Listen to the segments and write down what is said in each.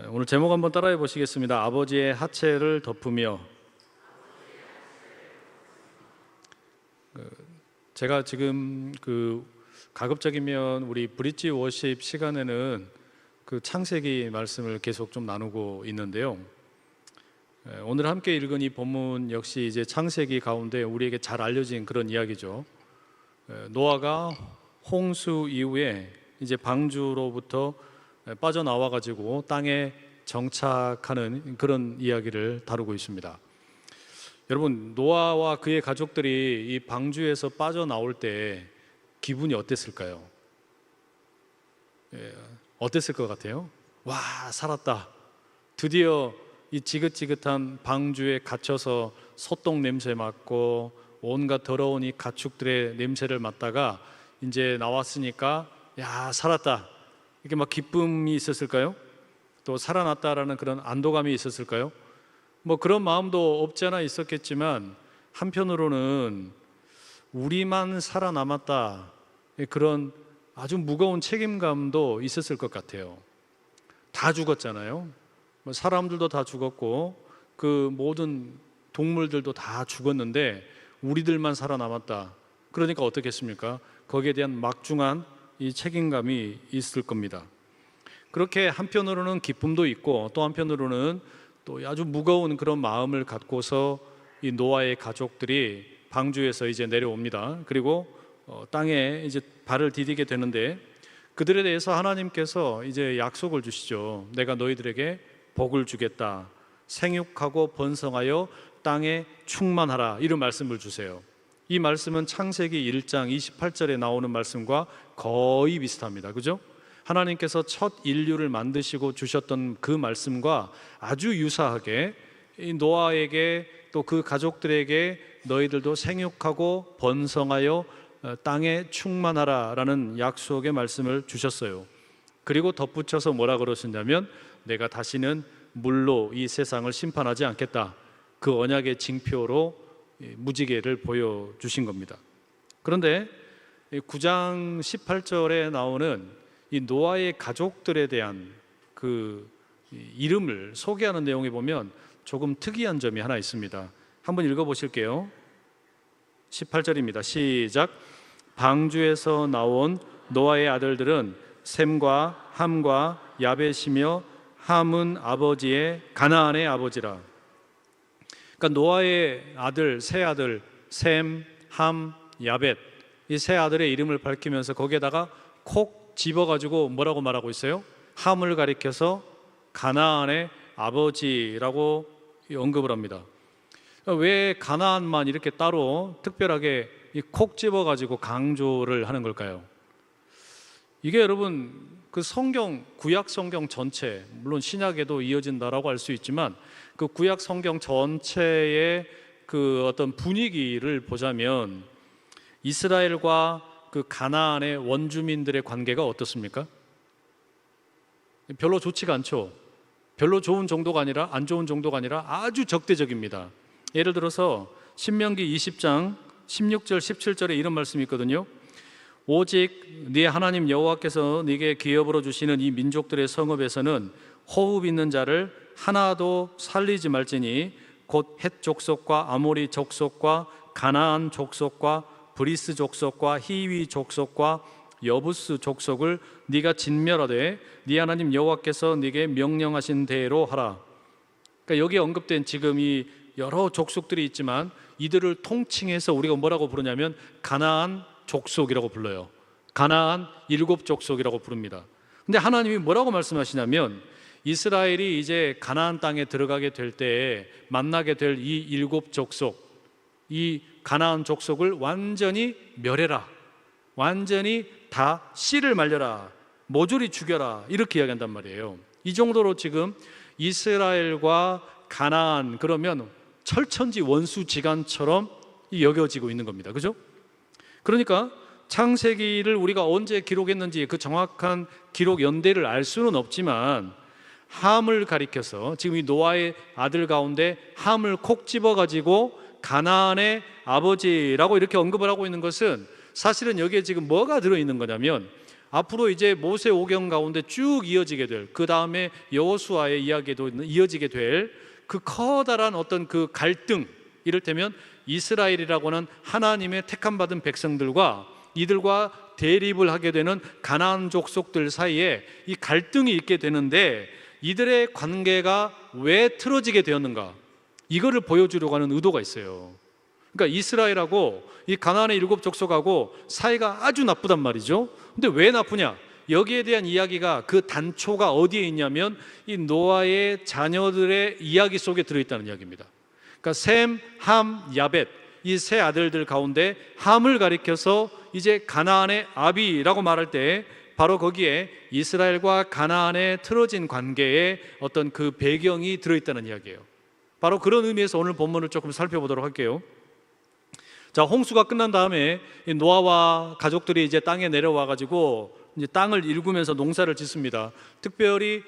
오늘 제목 한번 따라해 보시겠습니다. 아버지의 하체를 덮으며. 제가 지금 가급적이면 우리 브릿지 워십 시간에는 창세기 말씀을 계속 좀 나누고 있는데요. 오늘 함께 읽은 이 본문 역시 이제 창세기 가운데 우리에게 잘 알려진 그런 이야기죠. 노아가 홍수 이후에 이제 방주로부터 빠져나와 가지고 땅에 정착하는 그런 이야기를 다루고 있습니다. 여러분, 노아와 그의 가족들이 이 방주에서 빠져나올 때 기분이 어땠을까요? 어땠을 것 같아요? 와, 살았다. 드디어 이 지긋지긋한 방주에 갇혀서 소똥 냄새 맡고 온갖 더러운 이 가축들의 냄새를 맡다가 이제 나왔으니까 야, 살았다. 이렇게 막 기쁨이 있었을까요? 또 살아났다라는 그런 안도감이 있었을까요? 뭐 그런 마음도 없지 않아 있었겠지만 한편으로는 우리만 살아남았다, 그런 아주 무거운 책임감도 있었을 것 같아요. 다 죽었잖아요. 사람들도 다 죽었고 그 모든 동물들도 다 죽었는데 우리들만 살아남았다. 그러니까 어떻겠습니까? 거기에 대한 막중한 이 책임감이 있을 겁니다. 그렇게 한편으로는 기쁨도 있고 또 한편으로는 또 아주 무거운 그런 마음을 갖고서 이 노아의 가족들이 방주에서 이제 내려옵니다. 그리고 땅에 이제 발을 디디게 되는데 그들에 대해서 하나님께서 이제 약속을 주시죠. 내가 너희들에게 복을 주겠다. 생육하고 번성하여 땅에 충만하라. 이런 말씀을 주세요. 이 말씀은 창세기 1장 28절에 나오는 말씀과 거의 비슷합니다. 그죠? 하나님께서 첫 인류를 만드시고 주셨던 그 말씀과 아주 유사하게 이 노아에게 또 그 가족들에게 너희들도 생육하고 번성하여 땅에 충만하라 라는 약속의 말씀을 주셨어요. 그리고 덧붙여서 뭐라 그러셨냐면 내가 다시는 물로 이 세상을 심판하지 않겠다. 그 언약의 징표로 무지개를 보여주신 겁니다. 그런데 9장 18절에 나오는 이 노아의 가족들에 대한 그 이름을 소개하는 내용에 보면 조금 특이한 점이 하나 있습니다. 한번 읽어보실게요. 18절입니다. 시작. 방주에서 나온 노아의 아들들은 셈과 함과 야벳이며 함은 아버지의 가나안의 아버지라. 그러니까 노아의 아들, 세 아들 셈, 함, 야벳, 이 세 아들의 이름을 밝히면서 거기에다가 콕 집어가지고 뭐라고 말하고 있어요? 함을 가리켜서 가나안의 아버지라고 언급을 합니다. 왜 가나안만 이렇게 따로 특별하게 콕 집어가지고 강조를 하는 걸까요? 이게 여러분 그 성경, 구약 성경 전체, 물론 신약에도 이어진다라고 할 수 있지만 그 구약 성경 전체의 그 어떤 분위기를 보자면 이스라엘과 그 가나안의 원주민들의 관계가 어떻습니까? 별로 좋지가 않죠. 별로 좋은 정도가 아니라 안 좋은 정도가 아니라 아주 적대적입니다. 예를 들어서 신명기 20장 16절 17절에 이런 말씀이 있거든요. 오직 네 하나님 여호와께서 네게 기업으로 주시는 이 민족들의 성읍에서는 호흡 있는 자를 하나도 살리지 말지니 곧 헷 족속과 아모리 족속과 가나안 족속과 브리스 족속과 히위 족속과 여부스 족속을 네가 진멸하되 네 하나님 여호와께서 네게 명령하신 대로 하라. 그러니까 여기에 언급된 지금 이 여러 족속들이 있지만 이들을 통칭해서 우리가 뭐라고 부르냐면 가나안 족속이라고 불러요. 가나안 7족속이라고 부릅니다. 근데 하나님이 뭐라고 말씀하시냐면 이스라엘이 이제 가나안 땅에 들어가게 될 때에 만나게 될 이 7족속, 이 가나안 족속을 완전히 멸해라. 완전히 다 씨를 말려라. 모조리 죽여라. 이렇게 이야기한단 말이에요. 이 정도로 지금 이스라엘과 가나안, 그러면 철천지 원수지간처럼 여겨지고 있는 겁니다. 그죠? 그러니까 창세기를 우리가 언제 기록했는지 그 정확한 기록 연대를 알 수는 없지만 함을 가리켜서 지금 이 노아의 아들 가운데 함을 콕 집어가지고 가나안의 아버지라고 이렇게 언급을 하고 있는 것은 사실은 여기에 지금 뭐가 들어있는 거냐면 앞으로 이제 모세 오경 가운데 쭉 이어지게 될, 그 다음에 여호수아의 이야기도 이어지게 될 그 커다란 어떤 그 갈등, 이를테면 이스라엘이라고 하는 하나님의 택함 받은 백성들과 이들과 대립을 하게 되는 가나안 족속들 사이에 이 갈등이 있게 되는데, 이들의 관계가 왜 틀어지게 되었는가, 이거를 보여주려고 하는 의도가 있어요. 그러니까 이스라엘하고 이 가나안의 7 족속하고 사이가 아주 나쁘단 말이죠. 근데 왜 나쁘냐? 여기에 대한 이야기가, 그 단초가 어디에 있냐면 이 노아의 자녀들의 이야기 속에 들어있다는 이야기입니다. 그러니까 셈, 함, 야벳, 이 세 아들들 가운데 함을 가리켜서 이제 가나안의 아비라고 말할 때 바로 거기에 이스라엘과 가나안의 틀어진 관계에 어떤 그 배경이 들어있다는 이야기예요. 바로 그런 의미에서 오늘 본문을 조금 살펴보도록 할게요. 자, 홍수가 끝난 다음에 노아와 가족들이 이제 땅에 내려와 가지고 이제 땅을 일구면서 농사를 짓습니다. 특별히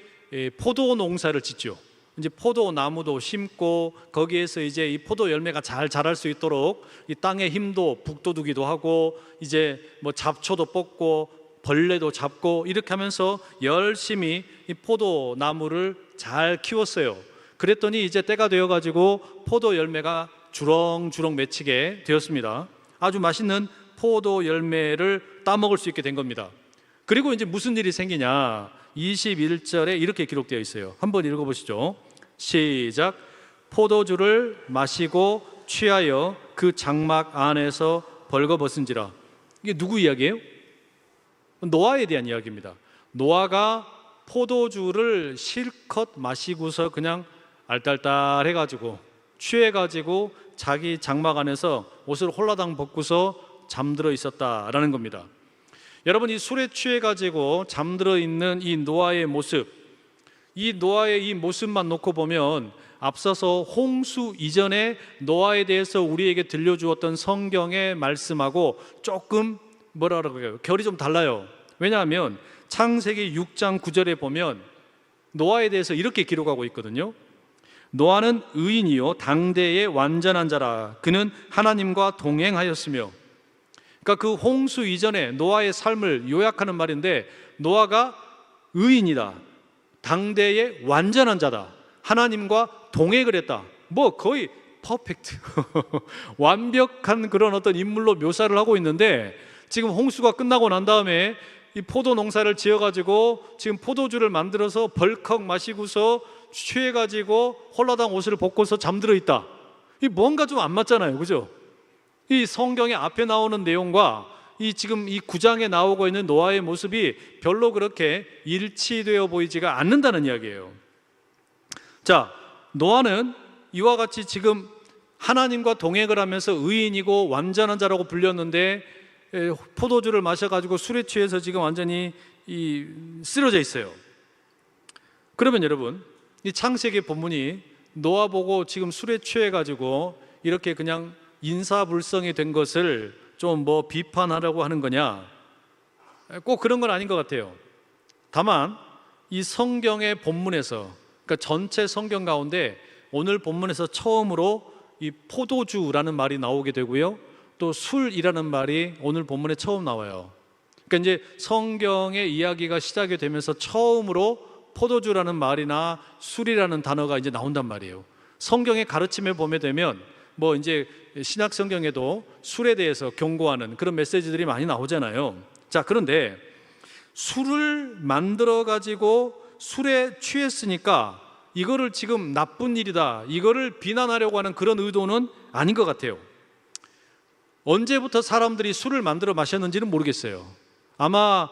포도 농사를 짓죠. 이제 포도 나무도 심고 거기에서 이제 이 포도 열매가 잘 자랄 수 있도록 이 땅의 힘도 북돋우기도 하고, 이제 뭐 잡초도 뽑고 벌레도 잡고, 이렇게 하면서 열심히 이 포도 나무를 잘 키웠어요. 그랬더니 이제 때가 되어 가지고 포도 열매가 주렁주렁 맺히게 되었습니다. 아주 맛있는 포도 열매를 따먹을 수 있게 된 겁니다. 그리고 이제 무슨 일이 생기냐, 21절에 이렇게 기록되어 있어요. 한번 읽어보시죠. 시작. 포도주를 마시고 취하여 그 장막 안에서 벌거벗은지라. 이게 누구 이야기예요? 노아에 대한 이야기입니다. 노아가 포도주를 실컷 마시고서 그냥 알딸딸 해가지고 취해가지고 자기 장막 안에서 옷을 홀라당 벗고서 잠들어 있었다라는 겁니다. 여러분, 이 술에 취해가지고 잠들어 있는 이 노아의 모습, 이 노아의 이 모습만 놓고 보면 앞서서 홍수 이전에 노아에 대해서 우리에게 들려주었던 성경의 말씀하고 조금 뭐라 그래요? 결이 좀 달라요. 왜냐하면 창세기 6장 9절에 보면 노아에 대해서 이렇게 기록하고 있거든요. 노아는 의인이요 당대의 완전한 자라. 그는 하나님과 동행하였으며. 그러니까 그 홍수 이전에 노아의 삶을 요약하는 말인데, 노아가 의인이다, 당대의 완전한 자다, 하나님과 동행을 했다. 뭐 거의 퍼펙트 완벽한 그런 어떤 인물로 묘사를 하고 있는데, 지금 홍수가 끝나고 난 다음에 이 포도 농사를 지어가지고 지금 포도주를 만들어서 벌컥 마시고서 취해가지고 홀라당 옷을 벗고서 잠들어 있다. 이 뭔가 좀 안 맞잖아요, 그죠? 이 성경의 앞에 나오는 내용과 이 지금 이 9장에 나오고 있는 노아의 모습이 별로 그렇게 일치되어 보이지가 않는다는 이야기예요. 자, 노아는 이와 같이 지금 하나님과 동행을 하면서 의인이고 완전한 자라고 불렸는데, 포도주를 마셔가지고 술에 취해서 지금 완전히 쓰러져 있어요. 그러면 여러분, 이 창세기 본문이 노아 보고 지금 술에 취해가지고 이렇게 그냥 인사불성이 된 것을 좀 뭐 비판하려고 하는 거냐? 꼭 그런 건 아닌 것 같아요. 다만 이 성경의 본문에서, 그러니까 전체 성경 가운데 오늘 본문에서 처음으로 이 포도주라는 말이 나오게 되고요, 또 술이라는 말이 오늘 본문에 처음 나와요. 그러니까 이제 성경의 이야기가 시작이 되면서 처음으로 포도주라는 말이나 술이라는 단어가 이제 나온단 말이에요. 성경의 가르침에 보게 되면 뭐 이제 신약 성경에도 술에 대해서 경고하는 그런 메시지들이 많이 나오잖아요. 자, 그런데 술을 만들어 가지고 술에 취했으니까 이거를 지금 나쁜 일이다, 이거를 비난하려고 하는 그런 의도는 아닌 것 같아요. 언제부터 사람들이 술을 만들어 마셨는지는 모르겠어요. 아마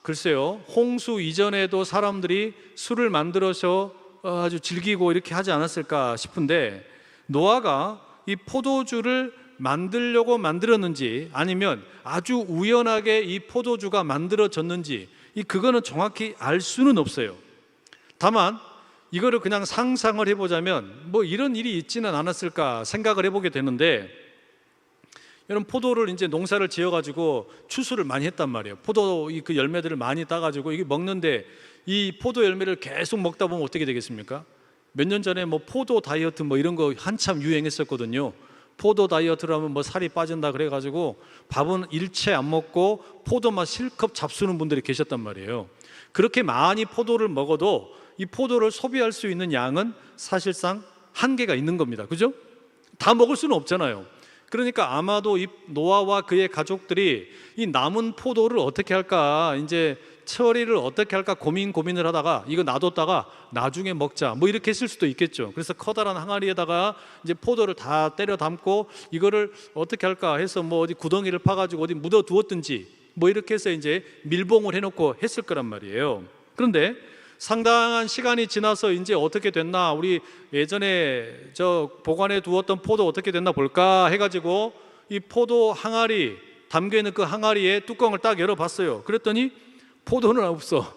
글쎄요, 홍수 이전에도 사람들이 술을 만들어서 아주 즐기고 이렇게 하지 않았을까 싶은데, 노아가 이 포도주를 만들려고 만들었는지 아니면 아주 우연하게 이 포도주가 만들어졌는지, 그거는 정확히 알 수는 없어요. 다만 이거를 그냥 상상을 해보자면 뭐 이런 일이 있지는 않았을까 생각을 해보게 되는데, 여러분, 포도를 이제 농사를 지어가지고 추수를 많이 했단 말이에요. 포도 그 열매들을 많이 따가지고 이게 먹는데, 이 포도 열매를 계속 먹다 보면 어떻게 되겠습니까? 몇 년 전에 뭐 포도 다이어트 뭐 이런 거 한참 유행했었거든요. 포도 다이어트를 하면 뭐 살이 빠진다 그래가지고 밥은 일체 안 먹고 포도만 실컷 잡수는 분들이 계셨단 말이에요. 그렇게 많이 포도를 먹어도 이 포도를 소비할 수 있는 양은 사실상 한계가 있는 겁니다. 그죠? 다 먹을 수는 없잖아요. 그러니까 아마도 이 노아와 그의 가족들이 이 남은 포도를 어떻게 할까, 이제 처리를 어떻게 할까 고민을 하다가 이거 놔뒀다가 나중에 먹자 뭐 이렇게 했을 수도 있겠죠. 그래서 커다란 항아리에다가 이제 포도를 다 때려 담고 이거를 어떻게 할까 해서 뭐 어디 구덩이를 파가지고 어디 묻어 두었든지 뭐 이렇게 해서 이제 밀봉을 해놓고 했을 거란 말이에요. 그런데 상당한 시간이 지나서 이제 어떻게 됐나, 우리 예전에 저 보관해 두었던 포도 어떻게 됐나 볼까 해가지고 이 포도 항아리 담겨 있는 그 항아리에 뚜껑을 딱 열어봤어요. 그랬더니 포도는 없어.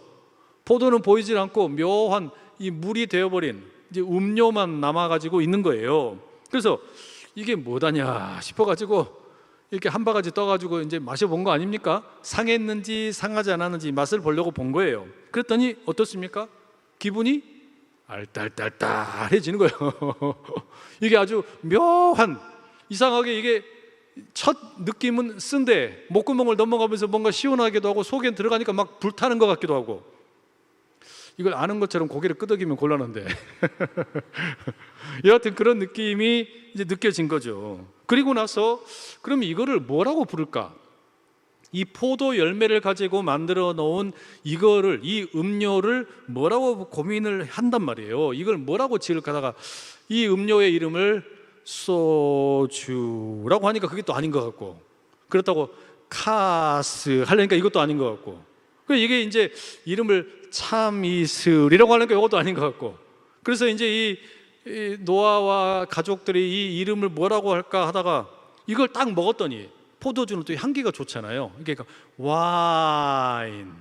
포도는 보이질 않고 묘한 이 물이 되어버린 이제 음료만 남아가지고 있는 거예요. 그래서 이게 뭐다냐 싶어가지고 이렇게 한 바가지 떠가지고 이제 마셔본 거 아닙니까? 상했는지 상하지 않았는지 맛을 보려고 본 거예요. 그랬더니 어떻습니까? 기분이 알딸딸딸해지는 거예요. 이게 아주 묘한, 이상하게 이게 첫 느낌은 쓴데 목구멍을 넘어가면서 뭔가 시원하기도 하고 속에 들어가니까 막 불타는 것 같기도 하고, 이걸 아는 것처럼 고개를 끄덕이면 곤란한데 여하튼 그런 느낌이 이제 느껴진 거죠. 그리고 나서 그럼 이거를 뭐라고 부를까? 이 포도 열매를 가지고 만들어 놓은 이거를, 이 음료를 뭐라고 고민을 한단 말이에요. 이걸 뭐라고 지을까 하다가 이 음료의 이름을 소주라고 하니까 그게 또 아닌 것 같고, 그렇다고 카스 하려니까 이것도 아닌 것 같고, 이게 이제 이름을 참이슬이라고 하니까 이것도 아닌 것 같고, 그래서 이제 이 노아와 가족들이 이 이름을 뭐라고 할까 하다가 이걸 딱 먹었더니, 포도주는 또 향기가 좋잖아요. 그러니까 와인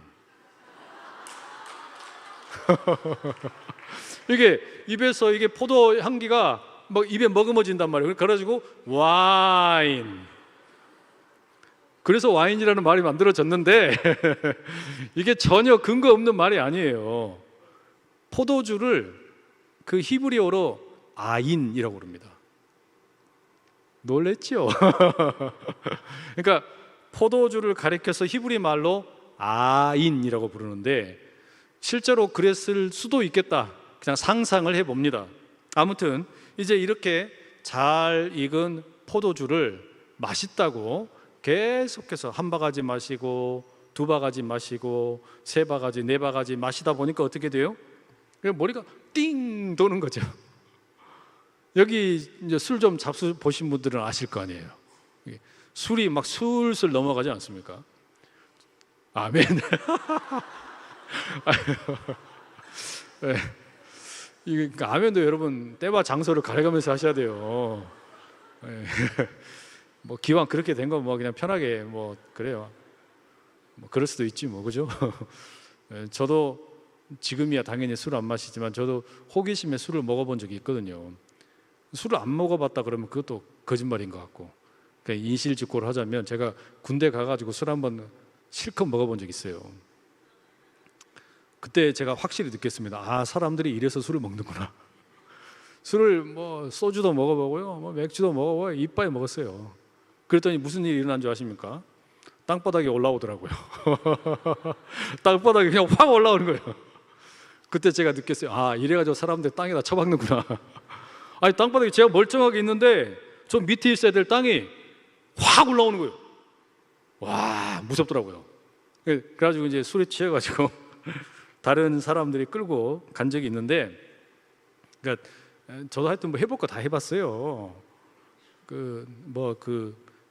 이게 입에서 이게 포도 향기가 막 입에 머금어진단 말이에요. 그래가지고 와인, 그래서 와인이라는 말이 만들어졌는데 이게 전혀 근거 없는 말이 아니에요. 포도주를 그 히브리어로 아인이라고 부릅니다. 놀랬죠? 그러니까 포도주를 가리켜서 히브리 말로 아인이라고 부르는데 실제로 그랬을 수도 있겠다, 그냥 상상을 해봅니다. 아무튼 이제 이렇게 잘 익은 포도주를 맛있다고 계속해서 한 바가지 마시고 두 바가지 마시고 세 바가지 네 바가지 마시다 보니까 어떻게 돼요? 머리가 띵 도는 거죠. 여기 이제 술 좀 잡수 보신 분들은 아실 거 아니에요. 술이 막 술술 넘어가지 않습니까? 아멘. 네. 그러니까 아멘도 여러분 때와 장소를 가려가면서 하셔야 돼요. 네. 뭐 기왕 그렇게 된 거 뭐 그냥 편하게 뭐 그래요. 뭐 그럴 수도 있지 뭐, 그죠? 네. 저도 지금이야 당연히 술을 안 마시지만 저도 호기심에 술을 먹어본 적이 있거든요. 술을 안 먹어봤다 그러면 그것도 거짓말인 것 같고, 그러니까 인실직고를 하자면 제가 군대 가가지고 술 한번 실컷 먹어본 적이 있어요. 그때 제가 확실히 느꼈습니다. 아, 사람들이 이래서 술을 먹는구나. 술을 뭐 소주도 먹어보고요, 뭐 맥주도 먹어보고 이빠이 먹었어요. 그랬더니 무슨 일이 일어난 줄 아십니까? 땅바닥에 올라오더라고요. 땅바닥에 그냥 확 올라오는 거예요. 그때 제가 느꼈어요. 아, 이래가지고 사람들 땅에다 처박는구나. 아니, 땅바닥에 제가 멀쩡하게 있는데 저 밑에 있어야 될 땅이 확 올라오는 거예요. 와, 무섭더라고요. 그래가지고 이제 술에 취해가지고 다른 사람들이 끌고 간 적이 있는데, 그러니까 저도 하여튼 뭐 해볼 거 다 해봤어요.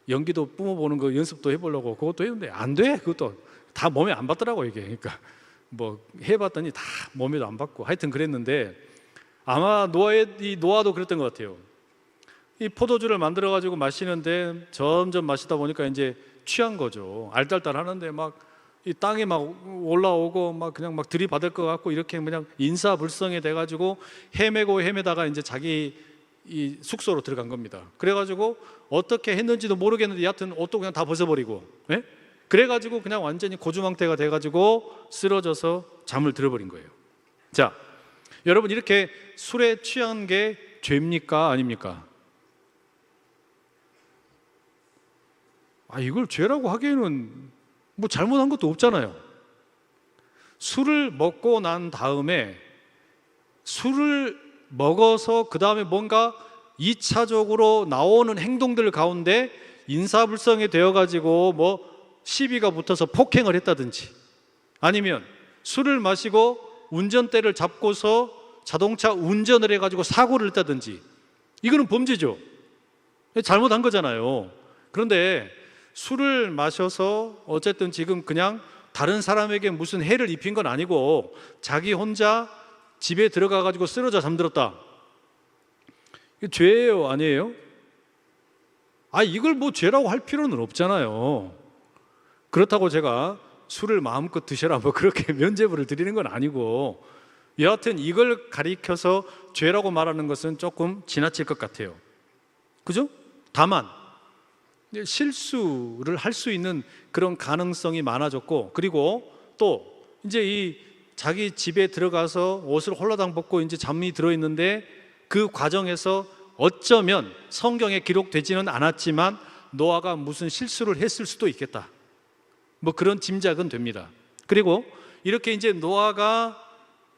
연기도 뿜어보는 거 연습도 해보려고 그것도 했는데 안 돼. 그것도 다 몸에 안 받더라고 이게. 그러니까 뭐 해봤더니 다 몸에도 안 받고 하여튼 그랬는데, 아마 노아도 그랬던 것 같아요. 이 포도주를 만들어 가지고 마시는데 점점 마시다 보니까 이제 취한 거죠. 알딸딸 하는데 막 이 땅에 막 올라오고 막 그냥 막 들이받을 것 같고, 이렇게 그냥 인사불성이 돼 가지고 헤매다가 이제 자기 이 숙소로 들어간 겁니다. 그래가지고 어떻게 했는지도 모르겠는데 여하튼 옷도 그냥 다 벗어버리고, 예? 그래가지고 그냥 완전히 고주망태가 돼가지고 쓰러져서 잠을 들어버린 거예요. 자, 여러분, 이렇게 술에 취한 게 죄입니까? 아닙니까? 이걸 죄라고 하기에는 뭐 잘못한 것도 없잖아요. 술을 먹고 난 다음에 술을 먹어서 그 다음에 뭔가 2차적으로 나오는 행동들 가운데 인사불성이 되어가지고 뭐 시비가 붙어서 폭행을 했다든지, 아니면 술을 마시고 운전대를 잡고서 자동차 운전을 해가지고 사고를 했다든지, 이거는 범죄죠. 잘못한 거잖아요. 그런데 술을 마셔서 어쨌든 지금 그냥 다른 사람에게 무슨 해를 입힌 건 아니고 자기 혼자 집에 들어가가지고 쓰러져 잠들었다. 이게 죄예요, 아니에요? 이걸 뭐 죄라고 할 필요는 없잖아요. 그렇다고 제가 술을 마음껏 드셔라 뭐 그렇게 면죄부를 드리는 건 아니고, 여하튼 이걸 가리켜서 죄라고 말하는 것은 조금 지나칠 것 같아요. 그죠? 다만 실수를 할 수 있는 그런 가능성이 많아졌고, 그리고 또 이제 이 자기 집에 들어가서 옷을 홀라당 벗고 이제 잠이 들어 있는데 그 과정에서 어쩌면 성경에 기록되지는 않았지만 노아가 무슨 실수를 했을 수도 있겠다, 뭐 그런 짐작은 됩니다. 그리고 이렇게 이제 노아가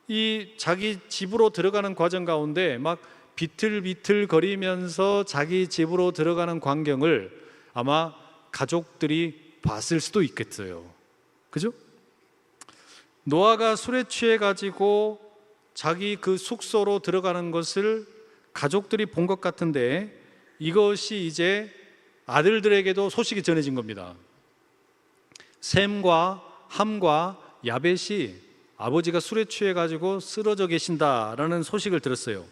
이 자기 집으로 들어가는 과정 가운데 막 비틀비틀 거리면서 자기 집으로 들어가는 광경을 아마 가족들이 봤을 수도 있겠어요. 그죠? 노아가 술에 취해 가지고 자기 그 숙소로 들어가는 것을 가족들이 본 것 같은데, 이것이 이제 아들들에게도 소식이 전해진 겁니다. 셈과 함과 야벳이 아버지가 술에 취해 가지고 쓰러져 계신다라는 소식을 들었어요.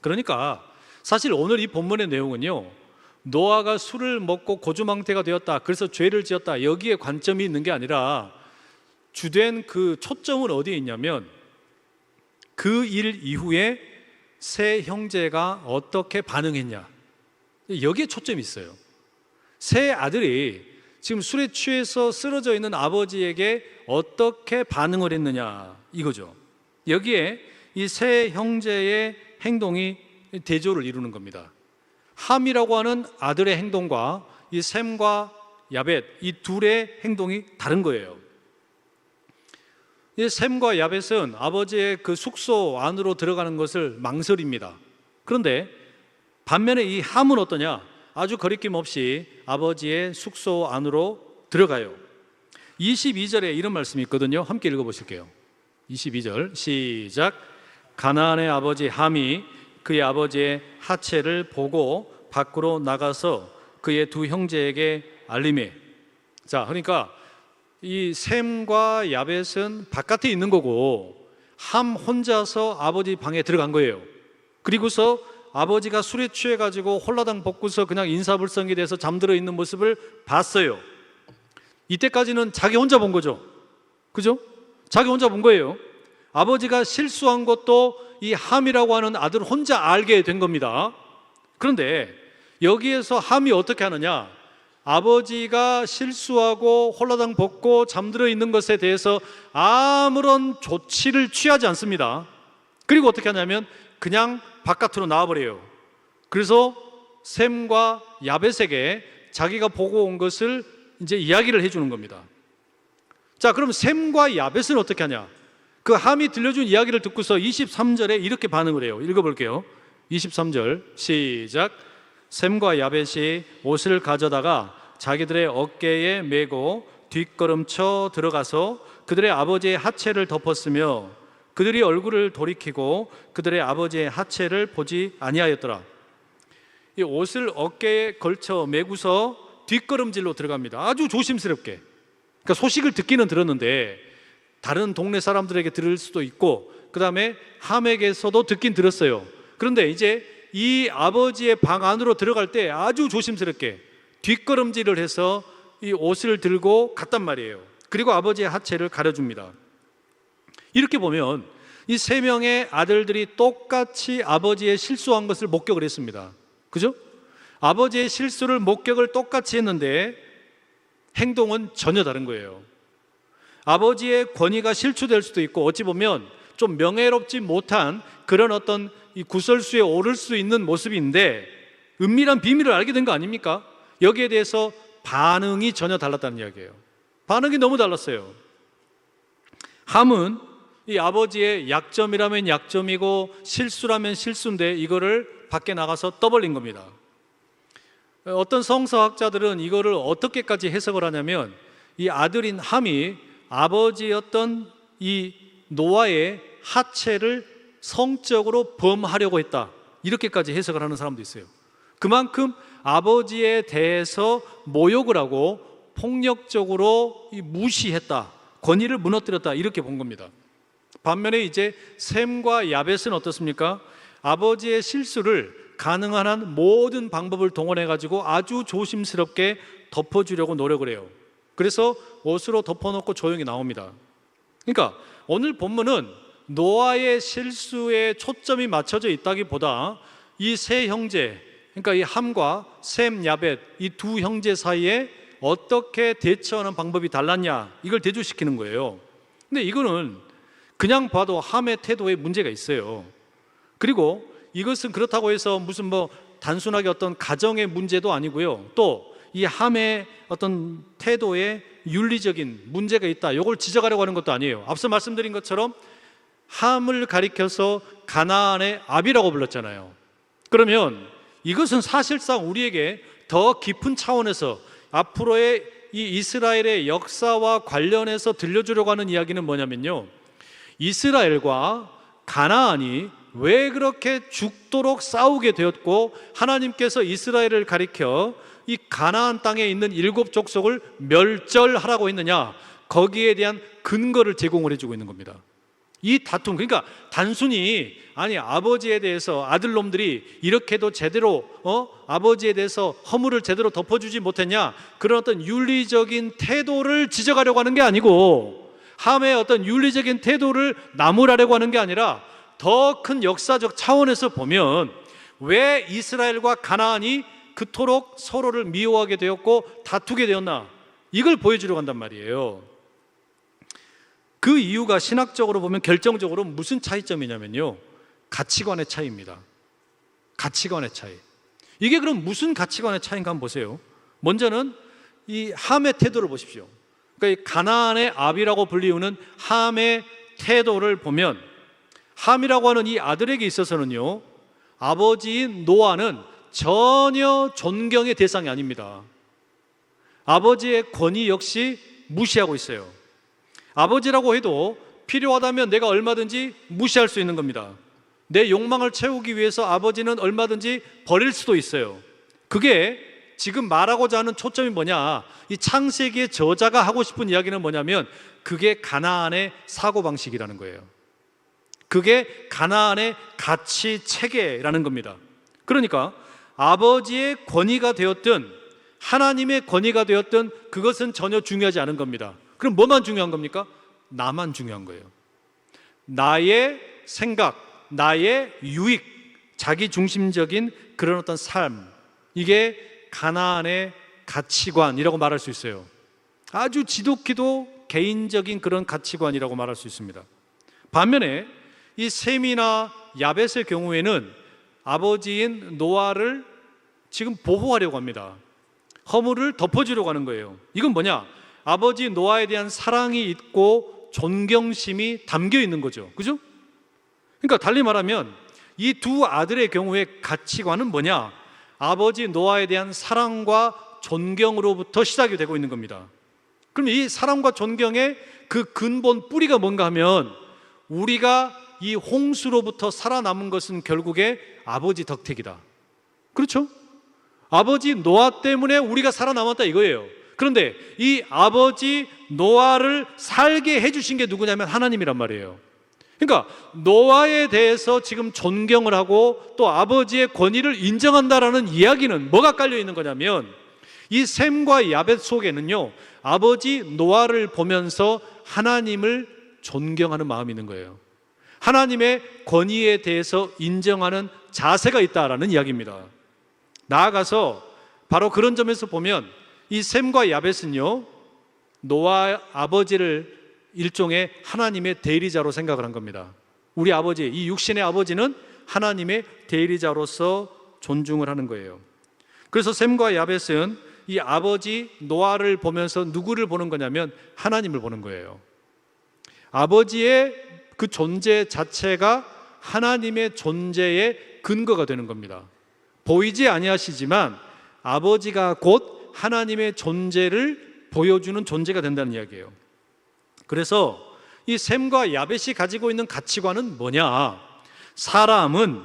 그러니까 사실 오늘 이 본문의 내용은요, 노아가 술을 먹고 고주망태가 되었다, 그래서 죄를 지었다, 여기에 관점이 있는 게 아니라 주된 그 초점은 어디에 있냐면 그 일 이후에 세 형제가 어떻게 반응했냐, 여기에 초점이 있어요. 세 아들이 지금 술에 취해서 쓰러져 있는 아버지에게 어떻게 반응을 했느냐, 이거죠. 여기에 이 세 형제의 행동이 대조를 이루는 겁니다. 함이라고 하는 아들의 행동과 이 셈과 야벳, 이 둘의 행동이 다른 거예요. 이 셈과 야벳은 아버지의 그 숙소 안으로 들어가는 것을 망설입니다. 그런데 반면에 이 함은 어떠냐? 아주 거리낌 없이 아버지의 숙소 안으로 들어가요. 22절에 이런 말씀이 있거든요. 함께 읽어보실게요. 22절 시작. 가나안의 아버지 함이 그의 아버지의 하체를 보고 밖으로 나가서 그의 두 형제에게 알리매. 자, 그러니까 이 셈과 야벳은 바깥에 있는 거고 함 혼자서 아버지 방에 들어간 거예요. 그리고서 아버지가 술에 취해 가지고 홀라당 벗고서 그냥 인사불성이 돼서 잠들어 있는 모습을 봤어요. 이때까지는 자기 혼자 본 거죠. 그죠? 자기 혼자 본 거예요. 아버지가 실수한 것도 이 함이라고 하는 아들 혼자 알게 된 겁니다. 그런데 여기에서 함이 어떻게 하느냐? 아버지가 실수하고 홀라당 벗고 잠들어 있는 것에 대해서 아무런 조치를 취하지 않습니다. 그리고 어떻게 하냐면 그냥 바깥으로 나와버려요. 그래서 셈과 야벳에게 자기가 보고 온 것을 이제 이야기를 해주는 겁니다. 자, 그럼 셈과 야벳은 어떻게 하냐? 그 함이 들려준 이야기를 듣고서 23절에 이렇게 반응을 해요. 읽어볼게요. 23절 시작. 셈과 야벳이 옷을 가져다가 자기들의 어깨에 메고 뒷걸음쳐 들어가서 그들의 아버지의 하체를 덮었으며 그들이 얼굴을 돌이키고 그들의 아버지의 하체를 보지 아니하였더라. 이 옷을 어깨에 걸쳐 메고서 뒷걸음질로 들어갑니다. 아주 조심스럽게. 그러니까 소식을 듣기는 들었는데 다른 동네 사람들에게 들을 수도 있고 그 다음에 함에게서도 듣긴 들었어요. 그런데 이제 이 아버지의 방 안으로 들어갈 때 아주 조심스럽게 뒷걸음질을 해서 이 옷을 들고 갔단 말이에요. 그리고 아버지의 하체를 가려줍니다. 이렇게 보면 이 세 명의 아들들이 똑같이 아버지의 실수한 것을 목격을 했습니다. 그죠? 아버지의 실수를 목격을 똑같이 했는데 행동은 전혀 다른 거예요. 아버지의 권위가 실추될 수도 있고 어찌 보면 좀 명예롭지 못한 그런 어떤 이 구설수에 오를 수 있는 모습인데 은밀한 비밀을 알게 된 거 아닙니까? 여기에 대해서 반응이 전혀 달랐다는 이야기예요. 반응이 너무 달랐어요. 함은 이 아버지의 약점이라면 약점이고 실수라면 실수인데 이거를 밖에 나가서 떠벌린 겁니다. 어떤 성서학자들은 이거를 어떻게까지 해석을 하냐면 이 아들인 함이 아버지였던 이 노아의 하체를 성적으로 범하려고 했다, 이렇게까지 해석을 하는 사람도 있어요. 그만큼 아버지에 대해서 모욕을 하고 폭력적으로 무시했다, 권위를 무너뜨렸다, 이렇게 본 겁니다. 반면에 이제 셈과 야벳은 어떻습니까? 아버지의 실수를 가능한 한 모든 방법을 동원해 가지고 아주 조심스럽게 덮어주려고 노력을 해요. 그래서 옷으로 덮어놓고 조용히 나옵니다. 그러니까 오늘 본문은 노아의 실수에 초점이 맞춰져 있다기보다 이 세 형제, 그러니까 이 함과 셈, 야벳, 이 두 형제 사이에 어떻게 대처하는 방법이 달랐냐, 이걸 대조시키는 거예요. 근데 이거는 그냥 봐도 함의 태도에 문제가 있어요. 그리고 이것은 그렇다고 해서 무슨 단순하게 어떤 가정의 문제도 아니고요, 또 이 함의 어떤 태도에 윤리적인 문제가 있다, 이걸 지적하려고 하는 것도 아니에요. 앞서 말씀드린 것처럼 함을 가리켜서 가나안의 아비라고 불렀잖아요. 그러면 이것은 사실상 우리에게 더 깊은 차원에서 앞으로의 이 이스라엘의 역사와 관련해서 들려주려고 하는 이야기는 뭐냐면요, 이스라엘과 가나안이 왜 그렇게 죽도록 싸우게 되었고 하나님께서 이스라엘을 가리켜 이 가나안 땅에 있는 7 족속을 멸절하라고 했느냐, 거기에 대한 근거를 제공을 해주고 있는 겁니다. 이 다툼, 그러니까 단순히 아버지에 대해서 아들놈들이 이렇게도 제대로 아버지에 대해서 허물을 제대로 덮어주지 못했냐, 그런 어떤 윤리적인 태도를 지적하려고 하는 게 아니고, 함의 어떤 윤리적인 태도를 나무라려고 하는 게 아니라 더 큰 역사적 차원에서 보면 왜 이스라엘과 가나안이 그토록 서로를 미워하게 되었고 다투게 되었나, 이걸 보여주려고 한단 말이에요. 그 이유가 신학적으로 보면 결정적으로 무슨 차이점이냐면요, 가치관의 차이입니다. 가치관의 차이. 이게 그럼 무슨 가치관의 차이인가 한번 보세요. 먼저는 이 함의 태도를 보십시오. 그러니까 이 가나안의 아비라고 불리우는 함의 태도를 보면, 함이라고 하는 이 아들에게 있어서는요, 아버지인 노아는 전혀 존경의 대상이 아닙니다. 아버지의 권위 역시 무시하고 있어요. 아버지라고 해도 필요하다면 내가 얼마든지 무시할 수 있는 겁니다. 내 욕망을 채우기 위해서 아버지는 얼마든지 버릴 수도 있어요. 그게 지금 말하고자 하는 초점이 뭐냐, 이 창세기의 저자가 하고 싶은 이야기는 뭐냐면 그게 가나안의 사고방식이라는 거예요. 그게 가나안의 가치 체계라는 겁니다. 그러니까 아버지의 권위가 되었든 하나님의 권위가 되었든 그것은 전혀 중요하지 않은 겁니다. 그럼 뭐만 중요한 겁니까? 나만 중요한 거예요. 나의 생각, 나의 유익, 자기 중심적인 그런 어떤 삶, 이게 가나안의 가치관이라고 말할 수 있어요. 아주 지독히도 개인적인 그런 가치관이라고 말할 수 있습니다. 반면에 이 셈이나 야벳의 경우에는 아버지인 노아를 지금 보호하려고 합니다. 허물을 덮어주려고 하는 거예요. 이건 뭐냐? 아버지 노아에 대한 사랑이 있고 존경심이 담겨 있는 거죠. 그죠? 그러니까 달리 말하면 이 두 아들의 경우의 가치관은 뭐냐? 아버지 노아에 대한 사랑과 존경으로부터 시작이 되고 있는 겁니다. 그럼 이 사랑과 존경의 그 근본 뿌리가 뭔가 하면, 우리가 이 홍수로부터 살아남은 것은 결국에 아버지 덕택이다. 그렇죠? 아버지 노아 때문에 우리가 살아남았다 이거예요. 그런데 이 아버지 노아를 살게 해주신 게 누구냐면 하나님이란 말이에요. 그러니까 노아에 대해서 지금 존경을 하고 또 아버지의 권위를 인정한다라는 이야기는 뭐가 깔려 있는 거냐면, 이 셈과 야벳 속에는요, 아버지 노아를 보면서 하나님을 존경하는 마음이 있는 거예요. 하나님의 권위에 대해서 인정하는 자세가 있다라는 이야기입니다. 나아가서 바로 그런 점에서 보면 이 셈과 야벳은요, 노아 아버지를 일종의 하나님의 대리자로 생각을 한 겁니다. 우리 아버지, 이 육신의 아버지는 하나님의 대리자로서 존중을 하는 거예요. 그래서 셈과 야벳은 이 아버지 노아를 보면서 누구를 보는 거냐면 하나님을 보는 거예요. 아버지의 그 존재 자체가 하나님의 존재의 근거가 되는 겁니다. 보이지 아니하시지만 아버지가 곧 하나님의 존재를 보여주는 존재가 된다는 이야기예요. 그래서 이 셈과 야벳이 가지고 있는 가치관은 뭐냐? 사람은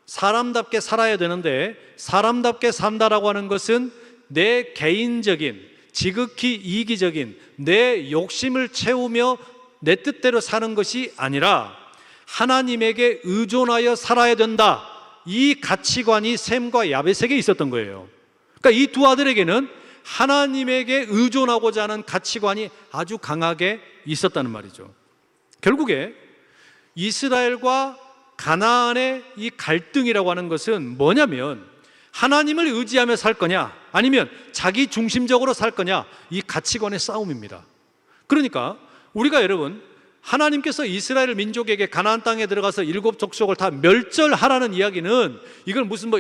사람답게 살아야 되는데, 사람답게 산다라고 하는 것은 내 개인적인, 지극히 이기적인 내 욕심을 채우며 내 뜻대로 사는 것이 아니라 하나님에게 의존하여 살아야 된다. 이 가치관이 셈과 야벳에게 있었던 거예요. 그러니까 이 두 아들에게는 하나님에게 의존하고자 하는 가치관이 아주 강하게 있었다는 말이죠. 결국에 이스라엘과 가나안의 이 갈등이라고 하는 것은 뭐냐면, 하나님을 의지하며 살 거냐 아니면 자기 중심적으로 살 거냐, 이 가치관의 싸움입니다. 그러니까 우리가 여러분, 하나님께서 이스라엘 민족에게 가나안 땅에 들어가서 7 족속을 다 멸절하라는 이야기는 이걸 무슨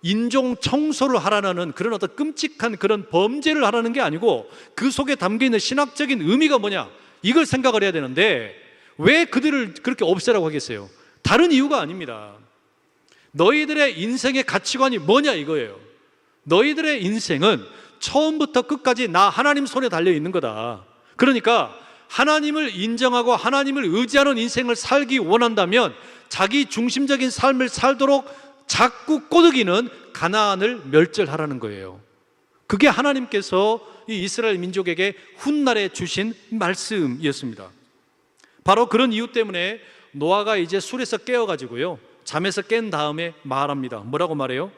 인종 청소를 하라는 그런 어떤 끔찍한 그런 범죄를 하라는 게 아니고, 그 속에 담겨 있는 신학적인 의미가 뭐냐, 이걸 생각을 해야 되는데 왜 그들을 그렇게 없애라고 하겠어요? 다른 이유가 아닙니다. 너희들의 인생의 가치관이 뭐냐 이거예요. 너희들의 인생은 처음부터 끝까지 나 하나님 손에 달려 있는 거다. 그러니까 하나님을 인정하고 하나님을 의지하는 인생을 살기 원한다면 자기 중심적인 삶을 살도록 자꾸 꼬드기는 가나안을 멸절하라는 거예요. 그게 하나님께서 이 이스라엘 민족에게 훗날에 주신 말씀이었습니다. 바로 그런 이유 때문에 노아가 이제 술에서 깨어가지고요, 잠에서 깬 다음에 말합니다. 뭐라고 말해요?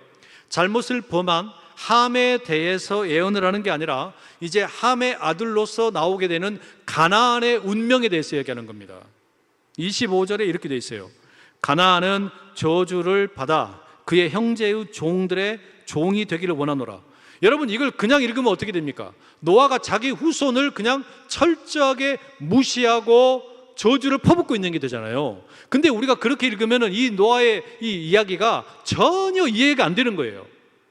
잘못을 범한 함에 대해서 예언을 하는 게 아니라 이제 함의 아들로서 나오게 되는 가나안의 운명에 대해서 얘기하는 겁니다. 25절에 이렇게 돼 있어요. 가나안은 저주를 받아 그의 형제의 종들의 종이 되기를 원하노라. 여러분, 이걸 그냥 읽으면 어떻게 됩니까? 노아가 자기 후손을 그냥 철저하게 무시하고 저주를 퍼붓고 있는 게 되잖아요. 근데 우리가 그렇게 읽으면 이 노아의 이 이야기가 전혀 이해가 안 되는 거예요.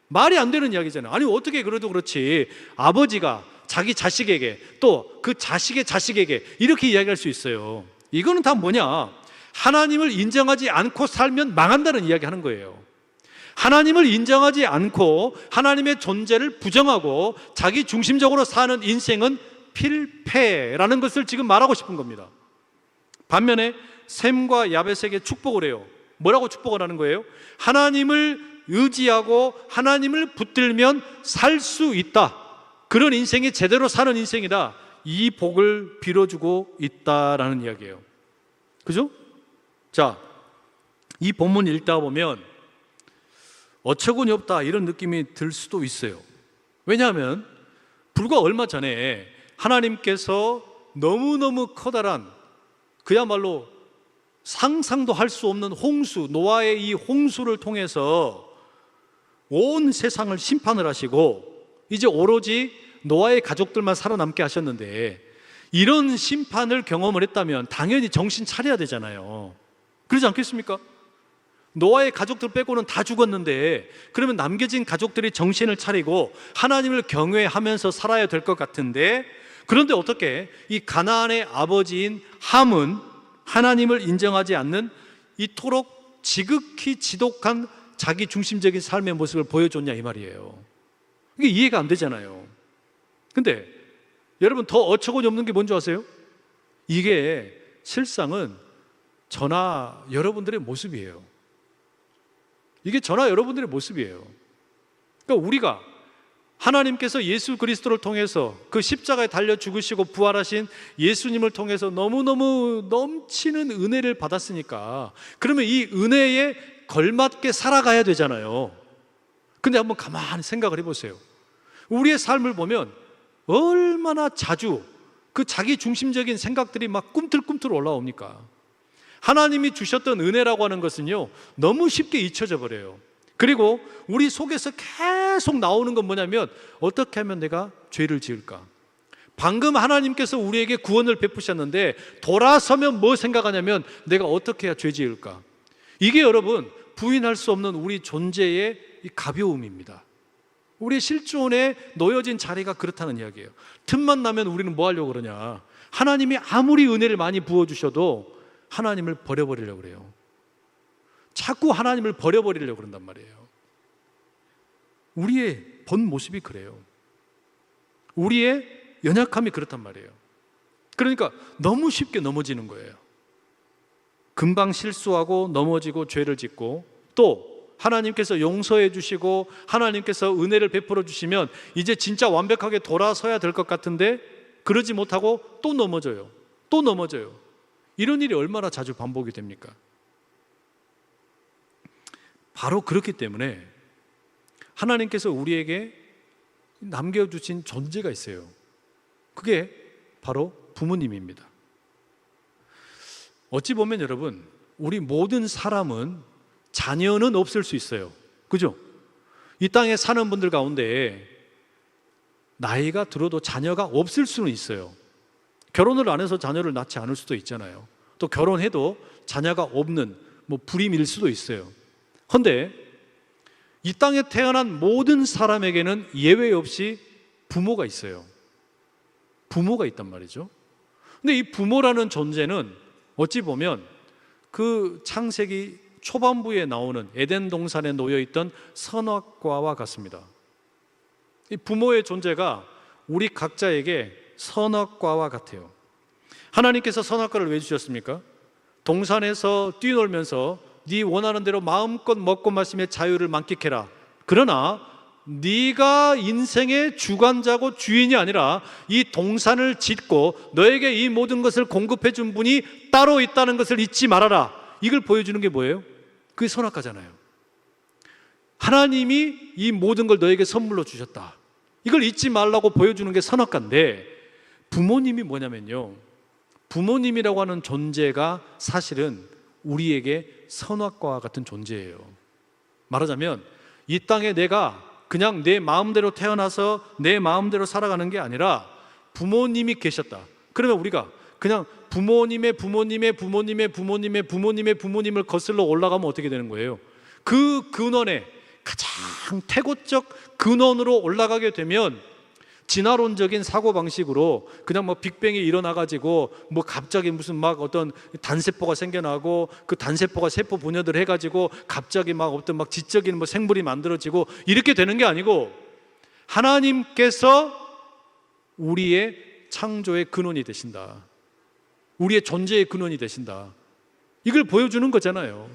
말이 안 되는 이야기잖아요. 아니, 어떻게 그래도 그렇지 아버지가 자기 자식에게 또 그 자식의 자식에게 이렇게 이야기할 수 있어요. 이거는 다 뭐냐? 하나님을 인정하지 않고 살면 망한다는 이야기 하는 거예요. 하나님을 인정하지 않고 하나님의 존재를 부정하고 자기 중심적으로 사는 인생은 필패라는 것을 지금 말하고 싶은 겁니다. 반면에 셈과 야벳에게 축복을 해요. 뭐라고 축복을 하는 거예요? 하나님을 의지하고 하나님을 붙들면 살 수 있다. 그런 인생이 제대로 사는 인생이다. 이 복을 빌어주고 있다라는 이야기예요. 그죠? 자, 이 본문 읽다 보면 어처구니 없다 이런 느낌이 들 수도 있어요. 왜냐하면 불과 얼마 전에 하나님께서 너무너무 커다란, 그야말로 상상도 할 수 없는 홍수, 노아의 이 홍수를 통해서 온 세상을 심판을 하시고 이제 오로지 노아의 가족들만 살아남게 하셨는데, 이런 심판을 경험을 했다면 당연히 정신 차려야 되잖아요. 그러지 않겠습니까? 노아의 가족들 빼고는 다 죽었는데 그러면 남겨진 가족들이 정신을 차리고 하나님을 경외하면서 살아야 될 것 같은데, 그런데 어떻게 이 가나안의 아버지인 함은 하나님을 인정하지 않는 이토록 지극히 지독한 자기 중심적인 삶의 모습을 보여줬냐 이 말이에요. 이게 이해가 안 되잖아요. 근데 여러분, 더 어처구니 없는 게 뭔지 아세요? 이게 실상은 저나 여러분들의 모습이에요. 이게 저나 여러분들의 모습이에요. 그러니까 우리가 하나님께서 예수 그리스도를 통해서 그 십자가에 달려 죽으시고 부활하신 예수님을 통해서 너무너무 넘치는 은혜를 받았으니까 그러면 이 은혜에 걸맞게 살아가야 되잖아요. 근데 한번 가만히 생각을 해보세요. 우리의 삶을 보면 얼마나 자주 그 자기 중심적인 생각들이 막 꿈틀꿈틀 올라옵니까? 하나님이 주셨던 은혜라고 하는 것은요, 너무 쉽게 잊혀져 버려요. 그리고 우리 속에서 계속 나오는 건 뭐냐면, 어떻게 하면 내가 죄를 지을까? 방금 하나님께서 우리에게 구원을 베푸셨는데 돌아서면 뭐 생각하냐면, 내가 어떻게 해야 죄 지을까? 이게 여러분 부인할 수 없는 우리 존재의 이 가벼움입니다. 우리의 실존에 놓여진 자리가 그렇다는 이야기예요. 틈만 나면 우리는 뭐 하려고 그러냐? 하나님이 아무리 은혜를 많이 부어주셔도 하나님을 버려버리려고 그래요. 자꾸 하나님을 버려버리려고 그런단 말이에요. 우리의 본 모습이 그래요. 우리의 연약함이 그렇단 말이에요. 그러니까 너무 쉽게 넘어지는 거예요. 금방 실수하고 넘어지고 죄를 짓고, 또 하나님께서 용서해 주시고 하나님께서 은혜를 베풀어 주시면 이제 진짜 완벽하게 돌아서야 될 것 같은데 그러지 못하고 또 넘어져요. 또 넘어져요. 이런 일이 얼마나 자주 반복이 됩니까? 바로 그렇기 때문에 하나님께서 우리에게 남겨주신 존재가 있어요. 그게 바로 부모님입니다. 어찌 보면 여러분, 우리 모든 사람은 자녀는 없을 수 있어요. 그죠? 이 땅에 사는 분들 가운데 나이가 들어도 자녀가 없을 수는 있어요. 결혼을 안 해서 자녀를 낳지 않을 수도 있잖아요. 또 결혼해도 자녀가 없는 불임일 수도 있어요. 그런데 이 땅에 태어난 모든 사람에게는 예외 없이 부모가 있어요. 부모가 있단 말이죠. 근데 이 부모라는 존재는 어찌 보면 그 창세기 초반부에 나오는 에덴 동산에 놓여있던 선악과와 같습니다. 이 부모의 존재가 우리 각자에게 선악과와 같아요. 하나님께서 선악과를 왜 주셨습니까? 동산에서 뛰놀면서 네 원하는 대로 마음껏 먹고 마시며 자유를 만끽해라. 그러나 네가 인생의 주관자고 주인이 아니라 이 동산을 짓고 너에게 이 모든 것을 공급해 준 분이 따로 있다는 것을 잊지 말아라. 이걸 보여주는 게 뭐예요? 그게 선악과잖아요. 하나님이 이 모든 걸 너에게 선물로 주셨다. 이걸 잊지 말라고 보여주는 게 선악과인데, 부모님이 뭐냐면요, 부모님이라고 하는 존재가 사실은 우리에게 선악과와 같은 존재예요. 말하자면 이 땅에 내가 그냥 내 마음대로 태어나서 내 마음대로 살아가는 게 아니라 부모님이 계셨다. 그러면 우리가 그냥 부모님의 부모님의 부모님의 부모님의 부모님의 부모님을 거슬러 올라가면 어떻게 되는 거예요? 그 근원에 가장 태고적 근원으로 올라가게 되면 진화론적인 사고방식으로 그냥 빅뱅이 일어나가지고 갑자기 무슨 어떤 단세포가 생겨나고 그 단세포가 세포 분열을 해가지고 갑자기 어떤 지적인 생물이 만들어지고 이렇게 되는 게 아니고, 하나님께서 우리의 창조의 근원이 되신다. 우리의 존재의 근원이 되신다. 이걸 보여주는 거잖아요.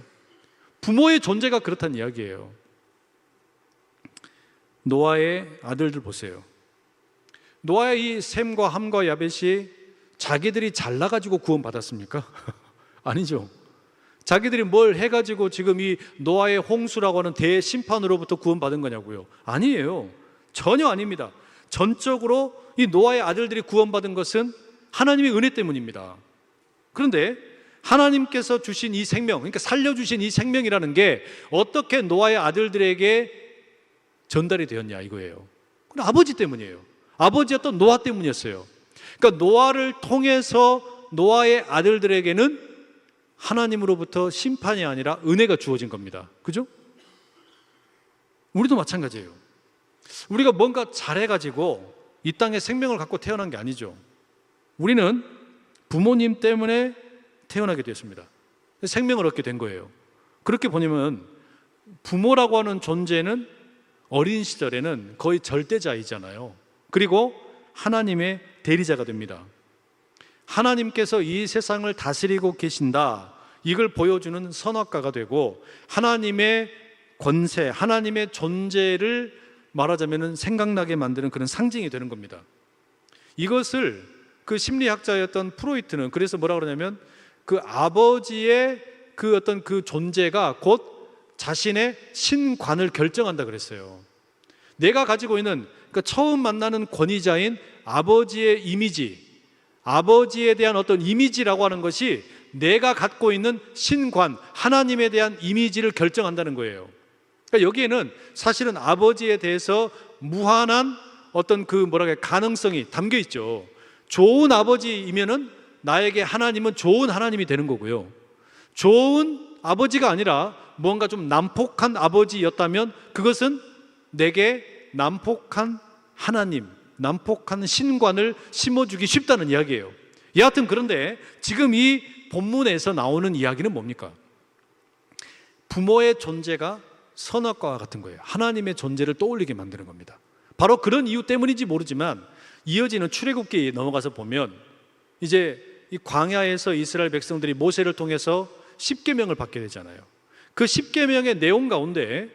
부모의 존재가 그렇다는 이야기예요. 노아의 아들들 보세요. 노아의 이 셈과 함과 야벳이 자기들이 잘나가지고 구원받았습니까? 아니죠. 자기들이 뭘 해가지고 지금 이 노아의 홍수라고 하는 대심판으로부터 구원받은 거냐고요? 아니에요. 전혀 아닙니다. 전적으로 이 노아의 아들들이 구원받은 것은 하나님의 은혜 때문입니다. 그런데 하나님께서 주신 이 생명, 그러니까 살려주신 이 생명이라는 게 어떻게 노아의 아들들에게 전달이 되었냐 이거예요. 그건 아버지 때문이에요. 아버지였던 노아 때문이었어요. 그러니까 노아를 통해서 노아의 아들들에게는 하나님으로부터 심판이 아니라 은혜가 주어진 겁니다. 그죠? 우리도 마찬가지예요. 우리가 뭔가 잘해가지고 이 땅에 생명을 갖고 태어난 게 아니죠. 우리는 부모님 때문에 태어나게 되었습니다. 생명을 얻게 된 거예요. 그렇게 보면 부모라고 하는 존재는 어린 시절에는 거의 절대자이잖아요. 그리고 하나님의 대리자가 됩니다. 하나님께서 이 세상을 다스리고 계신다, 이걸 보여주는 선악과가 되고 하나님의 권세, 하나님의 존재를 말하자면 생각나게 만드는 그런 상징이 되는 겁니다. 이것을 그 심리학자였던 프로이트는 그래서 뭐라 그러냐면 그 아버지의 그 어떤 그 존재가 곧 자신의 신관을 결정한다 그랬어요. 내가 가지고 있는 그러니까 처음 만나는 권위자인 아버지의 이미지, 아버지에 대한 어떤 이미지라고 하는 것이 내가 갖고 있는 신관, 하나님에 대한 이미지를 결정한다는 거예요. 그러니까 여기에는 사실은 아버지에 대해서 무한한 어떤 그 가능성이 담겨 있죠. 좋은 아버지이면은 나에게 하나님은 좋은 하나님이 되는 거고요. 좋은 아버지가 아니라 뭔가 좀 난폭한 아버지였다면 그것은 내게 난폭한 하나님, 난폭한 신관을 심어주기 쉽다는 이야기예요. 여하튼 그런데 지금 이 본문에서 나오는 이야기는 뭡니까? 부모의 존재가 선악과와 같은 거예요. 하나님의 존재를 떠올리게 만드는 겁니다. 바로 그런 이유 때문인지 모르지만 이어지는 출애굽기에 넘어가서 보면 이제 이 광야에서 이스라엘 백성들이 모세를 통해서 십계명을 받게 되잖아요. 그 십계명의 내용 가운데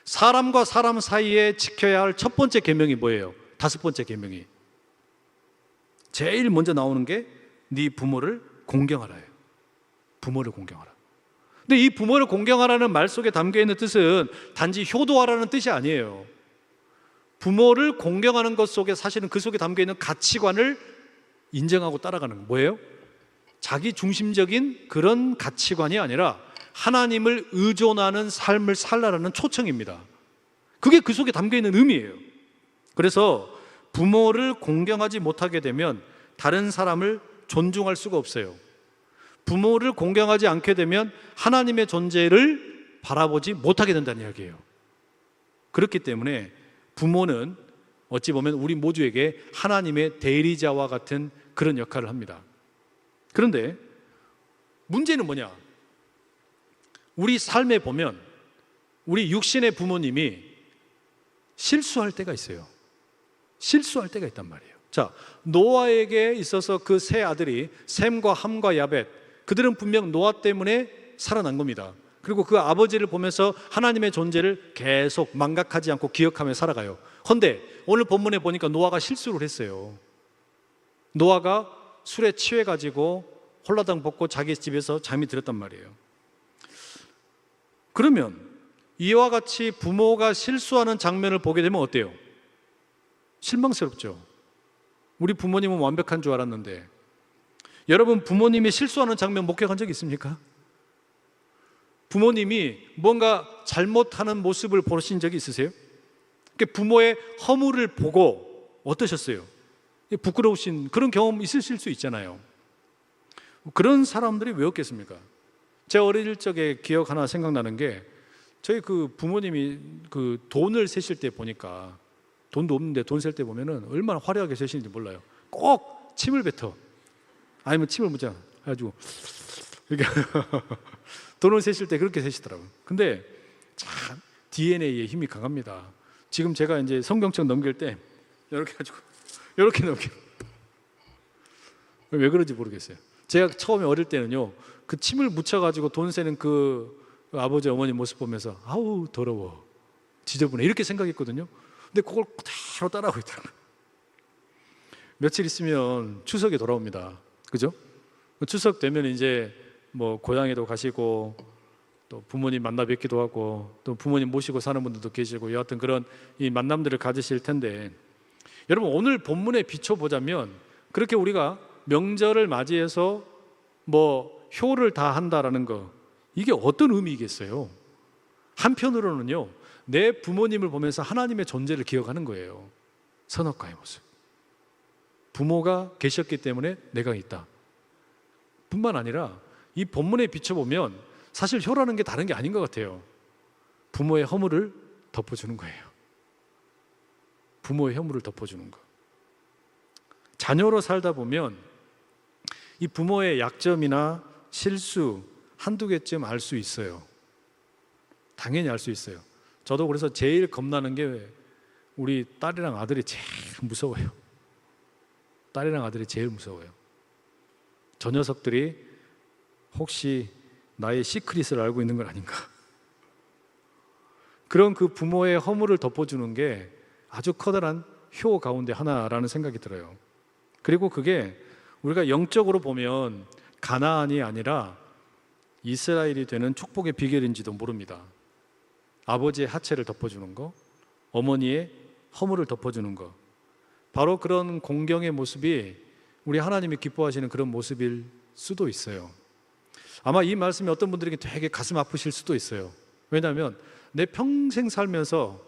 사람과 사람 사이에 지켜야 할 첫 번째 계명이 뭐예요? 다섯 번째 계명이 제일 먼저 나오는 게 네 부모를 공경하라예요. 부모를 공경하라. 근데 이 부모를 공경하라는 말 속에 담겨 있는 뜻은 단지 효도하라는 뜻이 아니에요. 부모를 공경하는 것 속에 사실은 그 속에 담겨 있는 가치관을 인정하고 따라가는 거 뭐예요? 자기 중심적인 그런 가치관이 아니라 하나님을 의존하는 삶을 살라라는 초청입니다. 그게 그 속에 담겨 있는 의미예요. 그래서 부모를 공경하지 못하게 되면 다른 사람을 존중할 수가 없어요. 부모를 공경하지 않게 되면 하나님의 존재를 바라보지 못하게 된다는 이야기예요. 그렇기 때문에 부모는 어찌 보면 우리 모두에게 하나님의 대리자와 같은 그런 역할을 합니다. 그런데 문제는 뭐냐? 우리 삶에 보면 우리 육신의 부모님이 실수할 때가 있어요. 실수할 때가 있단 말이에요. 자, 노아에게 있어서 그 세 아들이 셈과 함과 야벳, 그들은 분명 노아 때문에 살아난 겁니다. 그리고 그 아버지를 보면서 하나님의 존재를 계속 망각하지 않고 기억하며 살아가요. 그런데 오늘 본문에 보니까 노아가 실수를 했어요. 노아가 술에 취해가지고 홀라당 벗고 자기 집에서 잠이 들었단 말이에요. 그러면 이와 같이 부모가 실수하는 장면을 보게 되면 어때요? 실망스럽죠. 우리 부모님은 완벽한 줄 알았는데. 여러분, 부모님이 실수하는 장면 목격한 적 있습니까? 부모님이 뭔가 잘못하는 모습을 보신 적이 있으세요? 부모의 허물을 보고 어떠셨어요? 부끄러우신 그런 경험 있으실 수 있잖아요. 그런 사람들이 왜 없겠습니까? 제 어릴 적에 기억 하나 생각나는 게, 저희 그 부모님이 그 돈을 세실 때 보니까, 돈도 없는데 돈 셀 때 보면은 얼마나 화려하게 세시는지 몰라요. 꼭 침을 뱉어. 아니면 침을 묻자 해가지고 이렇게 돈을 세실 때 그렇게 세시더라고요. 근데 참 DNA에 힘이 강합니다. 지금 제가 이제 성경책 넘길 때 이렇게 해가지고 이렇게 넘겨. 왜 그런지 모르겠어요. 제가 처음에 어릴 때는요, 그 침을 묻혀가지고 돈 세는 그 아버지 어머니 모습 보면서 아우 더러워, 지저분해 이렇게 생각했거든요. 근데 그걸 그대로 따라하고 있더라고요. 며칠 있으면 추석이 돌아옵니다. 그죠? 추석 되면 이제 뭐 고향에도 가시고 또 부모님 만나 뵙기도 하고 또 부모님 모시고 사는 분들도 계시고 여하튼 그런 이 만남들을 가지실 텐데, 여러분 오늘 본문에 비춰보자면 그렇게 우리가 명절을 맞이해서 뭐 효를 다 한다라는 거, 이게 어떤 의미이겠어요? 한편으로는요, 내 부모님을 보면서 하나님의 존재를 기억하는 거예요. 선악과의 모습. 부모가 계셨기 때문에 내가 있다. 뿐만 아니라 이 본문에 비춰보면 사실 효라는 게 다른 게 아닌 것 같아요. 부모의 허물을 덮어주는 거예요. 부모의 허물을 덮어주는 거. 자녀로 살다 보면 이 부모의 약점이나 실수 한두 개쯤 알 수 있어요. 당연히 알 수 있어요. 저도 그래서 제일 겁나는 게 우리 딸이랑 아들이 제일 무서워요. 딸이랑 아들이 제일 무서워요. 저 녀석들이 혹시 나의 시크릿을 알고 있는 건 아닌가. 그런 그 부모의 허물을 덮어주는 게 아주 커다란 효 가운데 하나라는 생각이 들어요. 그리고 그게 우리가 영적으로 보면 가나안이 아니라 이스라엘이 되는 축복의 비결인지도 모릅니다. 아버지의 하체를 덮어주는 거, 어머니의 허물을 덮어주는 거, 바로 그런 공경의 모습이 우리 하나님이 기뻐하시는 그런 모습일 수도 있어요. 아마 이 말씀이 어떤 분들에게 되게 가슴 아프실 수도 있어요. 왜냐하면 내 평생 살면서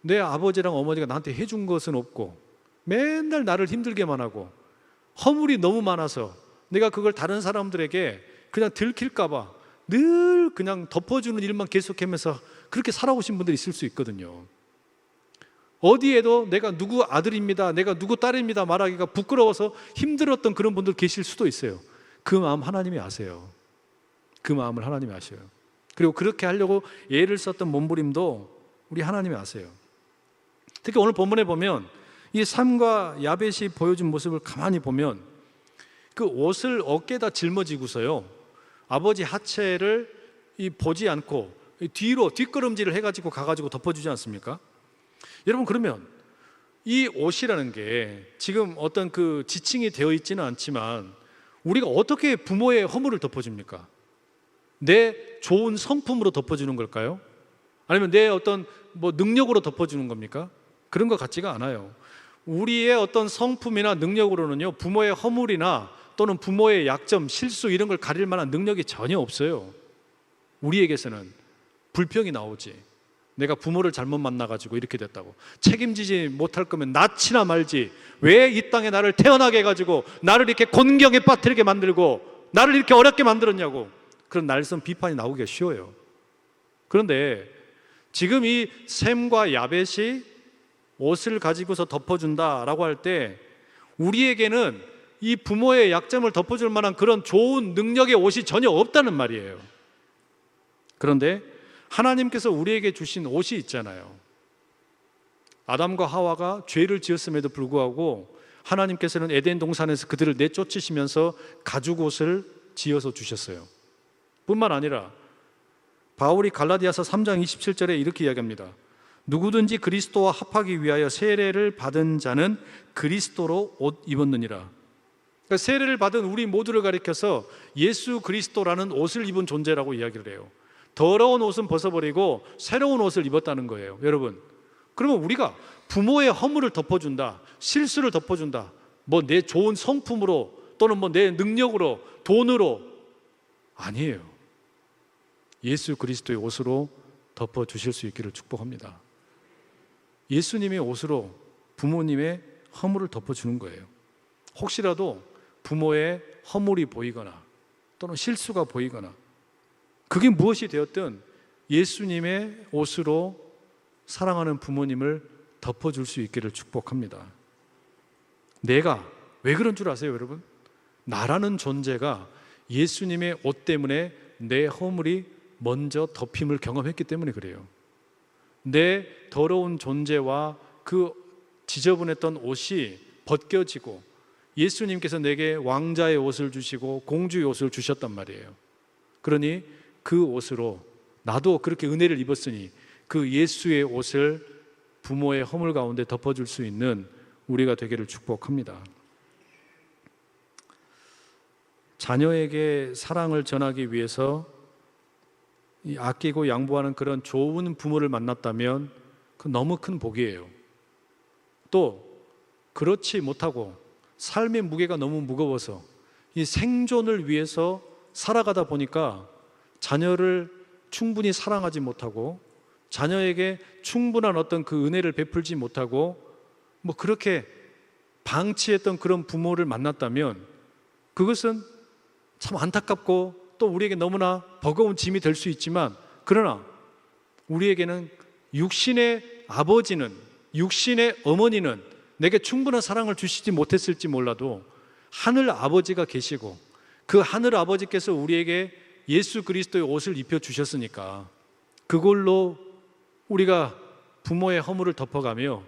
내 아버지랑 어머니가 나한테 해준 것은 없고 맨날 나를 힘들게만 하고 허물이 너무 많아서 내가 그걸 다른 사람들에게 그냥 들킬까 봐 늘 그냥 덮어주는 일만 계속하면서 그렇게 살아오신 분들이 있을 수 있거든요. 어디에도 내가 누구 아들입니다, 내가 누구 딸입니다 말하기가 부끄러워서 힘들었던 그런 분들 계실 수도 있어요. 그 마음 하나님이 아세요. 그 마음을 하나님이 아셔요. 그리고 그렇게 하려고 애를 썼던 몸부림도 우리 하나님이 아세요. 특히 오늘 본문에 보면 이 삼과 야벳이 보여준 모습을 가만히 보면 그 옷을 어깨에다 짊어지고서요, 아버지 하체를 보지 않고 뒤로 뒷걸음질을 해가지고 가가지고 덮어주지 않습니까? 여러분, 그러면 이 옷이라는 게 지금 어떤 그 지칭이 되어 있지는 않지만 우리가 어떻게 부모의 허물을 덮어줍니까? 내 좋은 성품으로 덮어주는 걸까요? 아니면 내 어떤 능력으로 덮어주는 겁니까? 그런 것 같지가 않아요. 우리의 어떤 성품이나 능력으로는요, 부모의 허물이나 또는 부모의 약점, 실수 이런 걸 가릴 만한 능력이 전혀 없어요. 우리에게서는 불평이 나오지. 내가 부모를 잘못 만나가지고 이렇게 됐다고. 책임지지 못할 거면 낳지나 말지. 왜 이 땅에 나를 태어나게 해가지고 나를 이렇게 곤경에 빠뜨리게 만들고 나를 이렇게 어렵게 만들었냐고. 그런 날선 비판이 나오기가 쉬워요. 그런데 지금 이 셈과 야벳이 옷을 가지고서 덮어준다라고 할 때 우리에게는 이 부모의 약점을 덮어줄 만한 그런 좋은 능력의 옷이 전혀 없다는 말이에요. 그런데 하나님께서 우리에게 주신 옷이 있잖아요. 아담과 하와가 죄를 지었음에도 불구하고 하나님께서는 에덴 동산에서 그들을 내쫓으시면서 가죽 옷을 지어서 주셨어요. 뿐만 아니라 바울이 갈라디아서 3장 27절에 이렇게 이야기합니다. 누구든지 그리스도와 합하기 위하여 세례를 받은 자는 그리스도로 옷 입었느니라. 그러니까 세례를 받은 우리 모두를 가리켜서 예수 그리스도라는 옷을 입은 존재라고 이야기를 해요. 더러운 옷은 벗어버리고 새로운 옷을 입었다는 거예요. 여러분, 그러면 우리가 부모의 허물을 덮어준다, 실수를 덮어준다, 내 좋은 성품으로 또는 내 능력으로, 돈으로, 아니에요. 예수 그리스도의 옷으로 덮어주실 수 있기를 축복합니다. 예수님의 옷으로 부모님의 허물을 덮어주는 거예요. 혹시라도 부모의 허물이 보이거나 또는 실수가 보이거나 그게 무엇이 되었든 예수님의 옷으로 사랑하는 부모님을 덮어줄 수 있기를 축복합니다. 내가 왜 그런 줄 아세요, 여러분? 나라는 존재가 예수님의 옷 때문에 내 허물이 먼저 덮임을 경험했기 때문에 그래요. 내 더러운 존재와 그 지저분했던 옷이 벗겨지고 예수님께서 내게 왕자의 옷을 주시고 공주의 옷을 주셨단 말이에요. 그러니 그 옷으로 나도 그렇게 은혜를 입었으니 그 예수의 옷을 부모의 허물 가운데 덮어줄 수 있는 우리가 되기를 축복합니다. 자녀에게 사랑을 전하기 위해서 아끼고 양보하는 그런 좋은 부모를 만났다면 그 너무 큰 복이에요. 또 그렇지 못하고 삶의 무게가 너무 무거워서 이 생존을 위해서 살아가다 보니까 자녀를 충분히 사랑하지 못하고 자녀에게 충분한 어떤 그 은혜를 베풀지 못하고 그렇게 방치했던 그런 부모를 만났다면 그것은 참 안타깝고 또 우리에게 너무나 버거운 짐이 될 수 있지만, 그러나 우리에게는 육신의 아버지는, 육신의 어머니는 내게 충분한 사랑을 주시지 못했을지 몰라도 하늘 아버지가 계시고 그 하늘 아버지께서 우리에게 예수 그리스도의 옷을 입혀주셨으니까 그걸로 우리가 부모의 허물을 덮어가며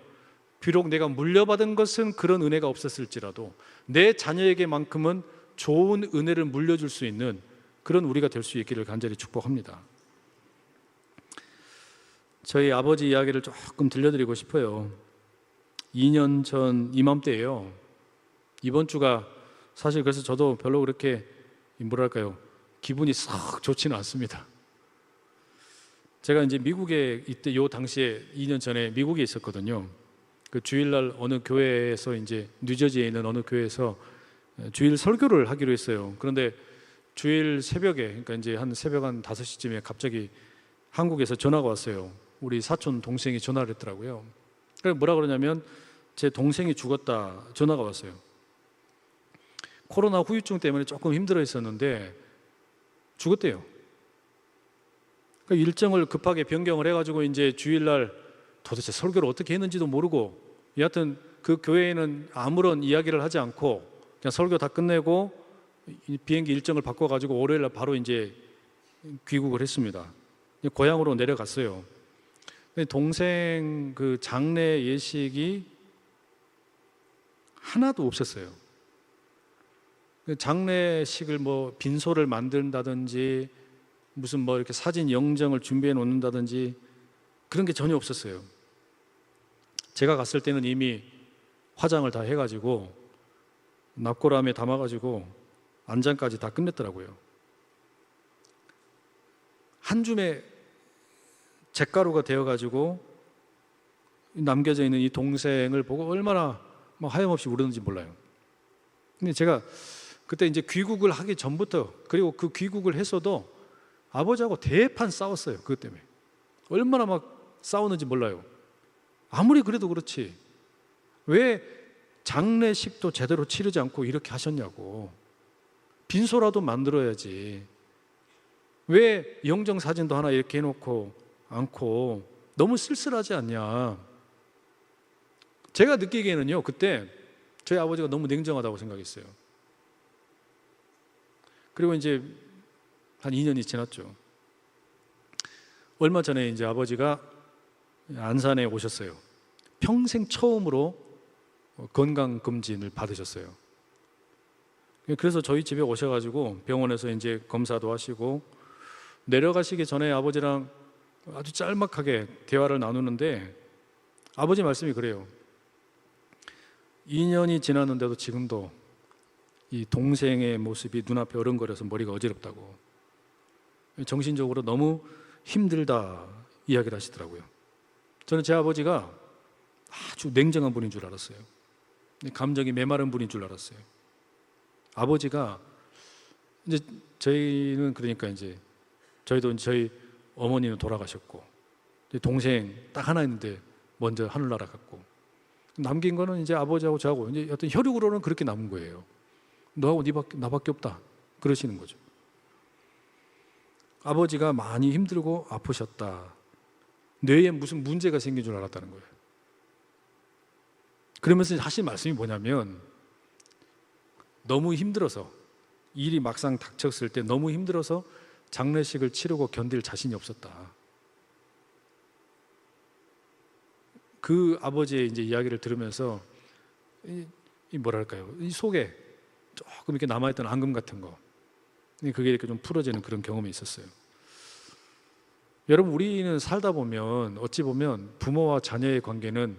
비록 내가 물려받은 것은 그런 은혜가 없었을지라도 내 자녀에게만큼은 좋은 은혜를 물려줄 수 있는 그런 우리가 될 수 있기를 간절히 축복합니다. 저희 아버지 이야기를 조금 들려드리고 싶어요. 2년 전 이맘때예요. 이번 주가 사실 그래서 저도 별로 그렇게 기분이 썩 좋지는 않습니다. 제가 이제 미국에 이때 요 당시에 2년 전에 미국에 있었거든요. 그 주일날 어느 교회에서 이제 뉴저지에 있는 어느 교회에서 주일 설교를 하기로 했어요. 그런데 주일 새벽에, 그러니까 이제 새벽 한 5시쯤에 갑자기 한국에서 전화가 왔어요. 우리 사촌 동생이 전화를 했더라고요. 그래서 뭐라 그러냐면 제 동생이 죽었다 전화가 왔어요. 코로나 후유증 때문에 조금 힘들어 했었는데 죽었대요. 그러니까 일정을 급하게 변경을 해가지고 이제 주일날 도대체 설교를 어떻게 했는지도 모르고, 여하튼 그 교회에는 아무런 이야기를 하지 않고 그냥 설교 다 끝내고 비행기 일정을 바꿔가지고 월요일 날 바로 이제 귀국을 했습니다. 고향으로 내려갔어요. 동생 그 장례 예식이 하나도 없었어요. 장례식을 뭐 빈소를 만든다든지 무슨 뭐 이렇게 사진 영정을 준비해 놓는다든지 그런 게 전혀 없었어요. 제가 갔을 때는 이미 화장을 다 해가지고 납골함에 담아가지고 안장까지 다 끝냈더라고요. 한 줌의 잿가루가 되어가지고 남겨져 있는 이 동생을 보고 얼마나 뭐 하염없이 울었는지 몰라요. 근데 제가 그때 이제 귀국을 하기 전부터, 그리고 그 귀국을 했어도 아버지하고 대판 싸웠어요. 그것 때문에 얼마나 막 싸웠는지 몰라요. 아무리 그래도 그렇지 왜 장례식도 제대로 치르지 않고 이렇게 하셨냐고. 빈소라도 만들어야지. 왜 영정사진도 하나 이렇게 해놓고 않고 너무 쓸쓸하지 않냐. 제가 느끼기에는요, 그때 저희 아버지가 너무 냉정하다고 생각했어요. 그리고 이제 한 2년이 지났죠. 얼마 전에 이제 아버지가 안산에 오셨어요. 평생 처음으로 건강검진을 받으셨어요. 그래서 저희 집에 오셔가지고 병원에서 이제 검사도 하시고, 내려가시기 전에 아버지랑 아주 짤막하게 대화를 나누는데 아버지 말씀이 그래요. 2년이 지났는데도 지금도 이 동생의 모습이 눈앞에 어른거려서 머리가 어지럽다고, 정신적으로 너무 힘들다 이야기를 하시더라고요. 저는 제 아버지가 아주 냉정한 분인 줄 알았어요. 감정이 메마른 분인 줄 알았어요. 아버지가 이제 저희는 그러니까 이제 저희도 저희 어머니는 돌아가셨고 동생 딱 하나 있는데 먼저 하늘나라 갔고, 남긴 거는 이제 아버지하고 저하고 이제 어떤 혈육으로는 그렇게 남은 거예요. 너하고 나밖에 없다 그러시는 거죠. 아버지가 많이 힘들고 아프셨다. 뇌에 무슨 문제가 생긴 줄 알았다는 거예요. 그러면서 하신 말씀이 뭐냐면, 너무 힘들어서, 일이 막상 닥쳤을 때 너무 힘들어서 장례식을 치르고 견딜 자신이 없었다. 그 아버지의 이제 이야기를 들으면서 이 뭐랄까요, 이 속에 조금 이렇게 남아있던 앙금 같은 거, 그게 이렇게 좀 풀어지는 그런 경험이 있었어요. 여러분, 우리는 살다 보면 어찌 보면 부모와 자녀의 관계는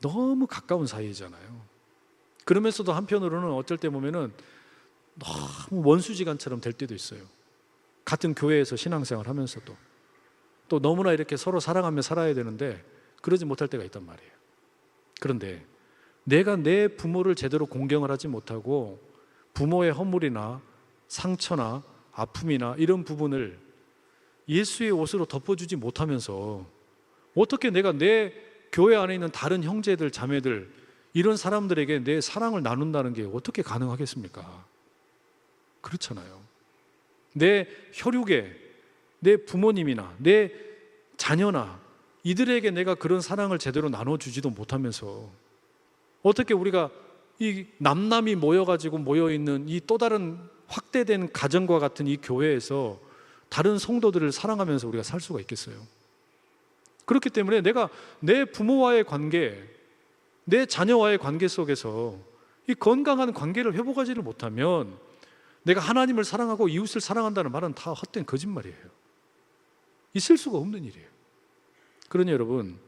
너무 가까운 사이잖아요. 그러면서도 한편으로는 어쩔 때 보면은 너무 원수지간처럼 될 때도 있어요. 같은 교회에서 신앙생활 하면서도 또 너무나 이렇게 서로 사랑하며 살아야 되는데 그러지 못할 때가 있단 말이에요. 그런데 내가 내 부모를 제대로 공경을 하지 못하고 부모의 허물이나 상처나 아픔이나 이런 부분을 예수의 옷으로 덮어주지 못하면서 어떻게 내가 내 교회 안에 있는 다른 형제들, 자매들, 이런 사람들에게 내 사랑을 나눈다는 게 어떻게 가능하겠습니까? 그렇잖아요. 내 혈육에 내 부모님이나 내 자녀나 이들에게 내가 그런 사랑을 제대로 나눠주지도 못하면서 어떻게 우리가 이 남남이 모여가지고 모여있는 이 또 다른 확대된 가정과 같은 이 교회에서 다른 성도들을 사랑하면서 우리가 살 수가 있겠어요? 그렇기 때문에 내가 내 부모와의 관계, 내 자녀와의 관계 속에서 이 건강한 관계를 회복하지를 못하면 내가 하나님을 사랑하고 이웃을 사랑한다는 말은 다 헛된 거짓말이에요. 있을 수가 없는 일이에요. 그러니 여러분,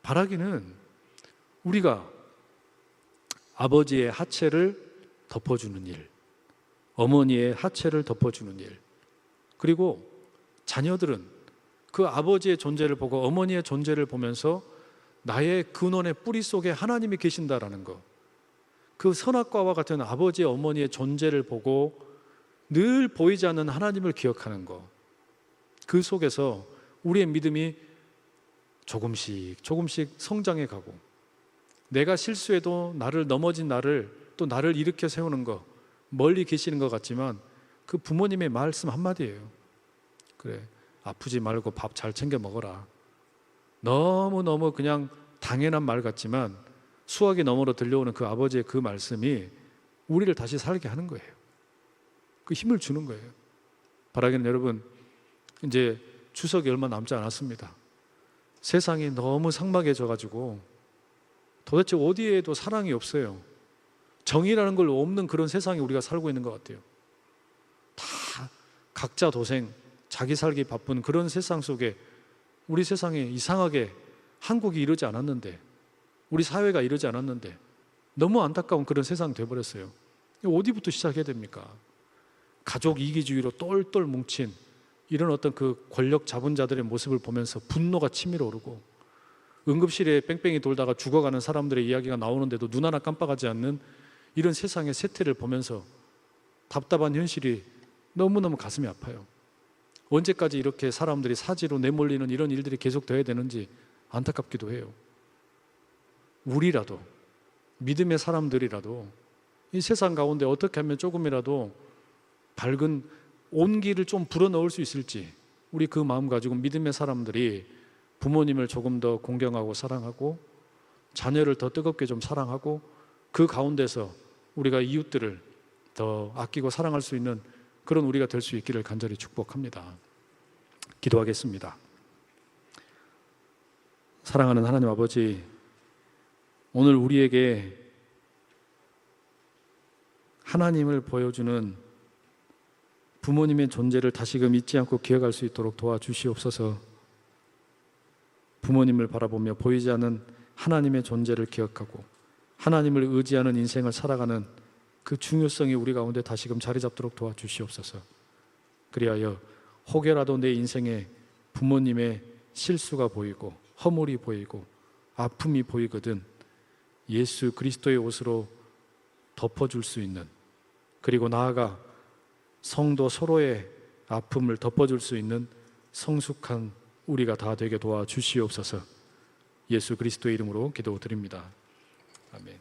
바라기는 우리가 아버지의 하체를 덮어주는 일, 어머니의 하체를 덮어주는 일, 그리고 자녀들은 그 아버지의 존재를 보고 어머니의 존재를 보면서 나의 근원의 뿌리 속에 하나님이 계신다라는 것, 그 선악과와 같은 아버지의 어머니의 존재를 보고 늘 보이지 않는 하나님을 기억하는 것, 그 속에서 우리의 믿음이 조금씩 성장해 가고, 내가 실수해도 나를 넘어진 나를 또 나를 일으켜 세우는 것, 멀리 계시는 것 같지만 그 부모님의 말씀 한마디예요. 그래, 아프지 말고 밥 잘 챙겨 먹어라. 너무너무 그냥 당연한 말 같지만 수화기 너머로 들려오는 그 아버지의 그 말씀이 우리를 다시 살게 하는 거예요. 그 힘을 주는 거예요. 바라기는 여러분, 이제 추석이 얼마 남지 않았습니다. 세상이 너무 삭막해져가지고 도대체 어디에도 사랑이 없어요. 정의라는 걸 없는 그런 세상에 우리가 살고 있는 것 같아요. 다 각자 도생, 자기 살기 바쁜 그런 세상 속에 우리 세상에 이상하게 한국이 이러지 않았는데, 우리 사회가 이러지 않았는데 너무 안타까운 그런 세상이 돼버렸어요. 어디부터 시작해야 됩니까? 가족 이기주의로 똘똘 뭉친 이런 어떤 그 권력 자본자들의 모습을 보면서 분노가 치밀어 오르고, 응급실에 뺑뺑이 돌다가 죽어가는 사람들의 이야기가 나오는데도 눈 하나 깜빡하지 않는 이런 세상의 세태를 보면서 답답한 현실이 너무너무 가슴이 아파요. 언제까지 이렇게 사람들이 사지로 내몰리는 이런 일들이 계속돼야 되는지 안타깝기도 해요. 우리라도, 믿음의 사람들이라도 이 세상 가운데 어떻게 하면 조금이라도 밝은 온기를 좀 불어넣을 수 있을지, 우리 그 마음 가지고 믿음의 사람들이 부모님을 조금 더 공경하고 사랑하고 자녀를 더 뜨겁게 좀 사랑하고 그 가운데서 우리가 이웃들을 더 아끼고 사랑할 수 있는 그런 우리가 될 수 있기를 간절히 축복합니다. 기도하겠습니다. 사랑하는 하나님 아버지, 오늘 우리에게 하나님을 보여주는 부모님의 존재를 다시금 잊지 않고 기억할 수 있도록 도와주시옵소서. 부모님을 바라보며 보이지 않는 하나님의 존재를 기억하고 하나님을 의지하는 인생을 살아가는 그 중요성이 우리 가운데 다시금 자리 잡도록 도와주시옵소서. 그리하여 혹여라도 내 인생에 부모님의 실수가 보이고 허물이 보이고 아픔이 보이거든 예수 그리스도의 옷으로 덮어줄 수 있는, 그리고 나아가 성도 서로의 아픔을 덮어줄 수 있는 성숙한 우리가 다 되게 도와주시옵소서. 예수 그리스도의 이름으로 기도드립니다. 아멘.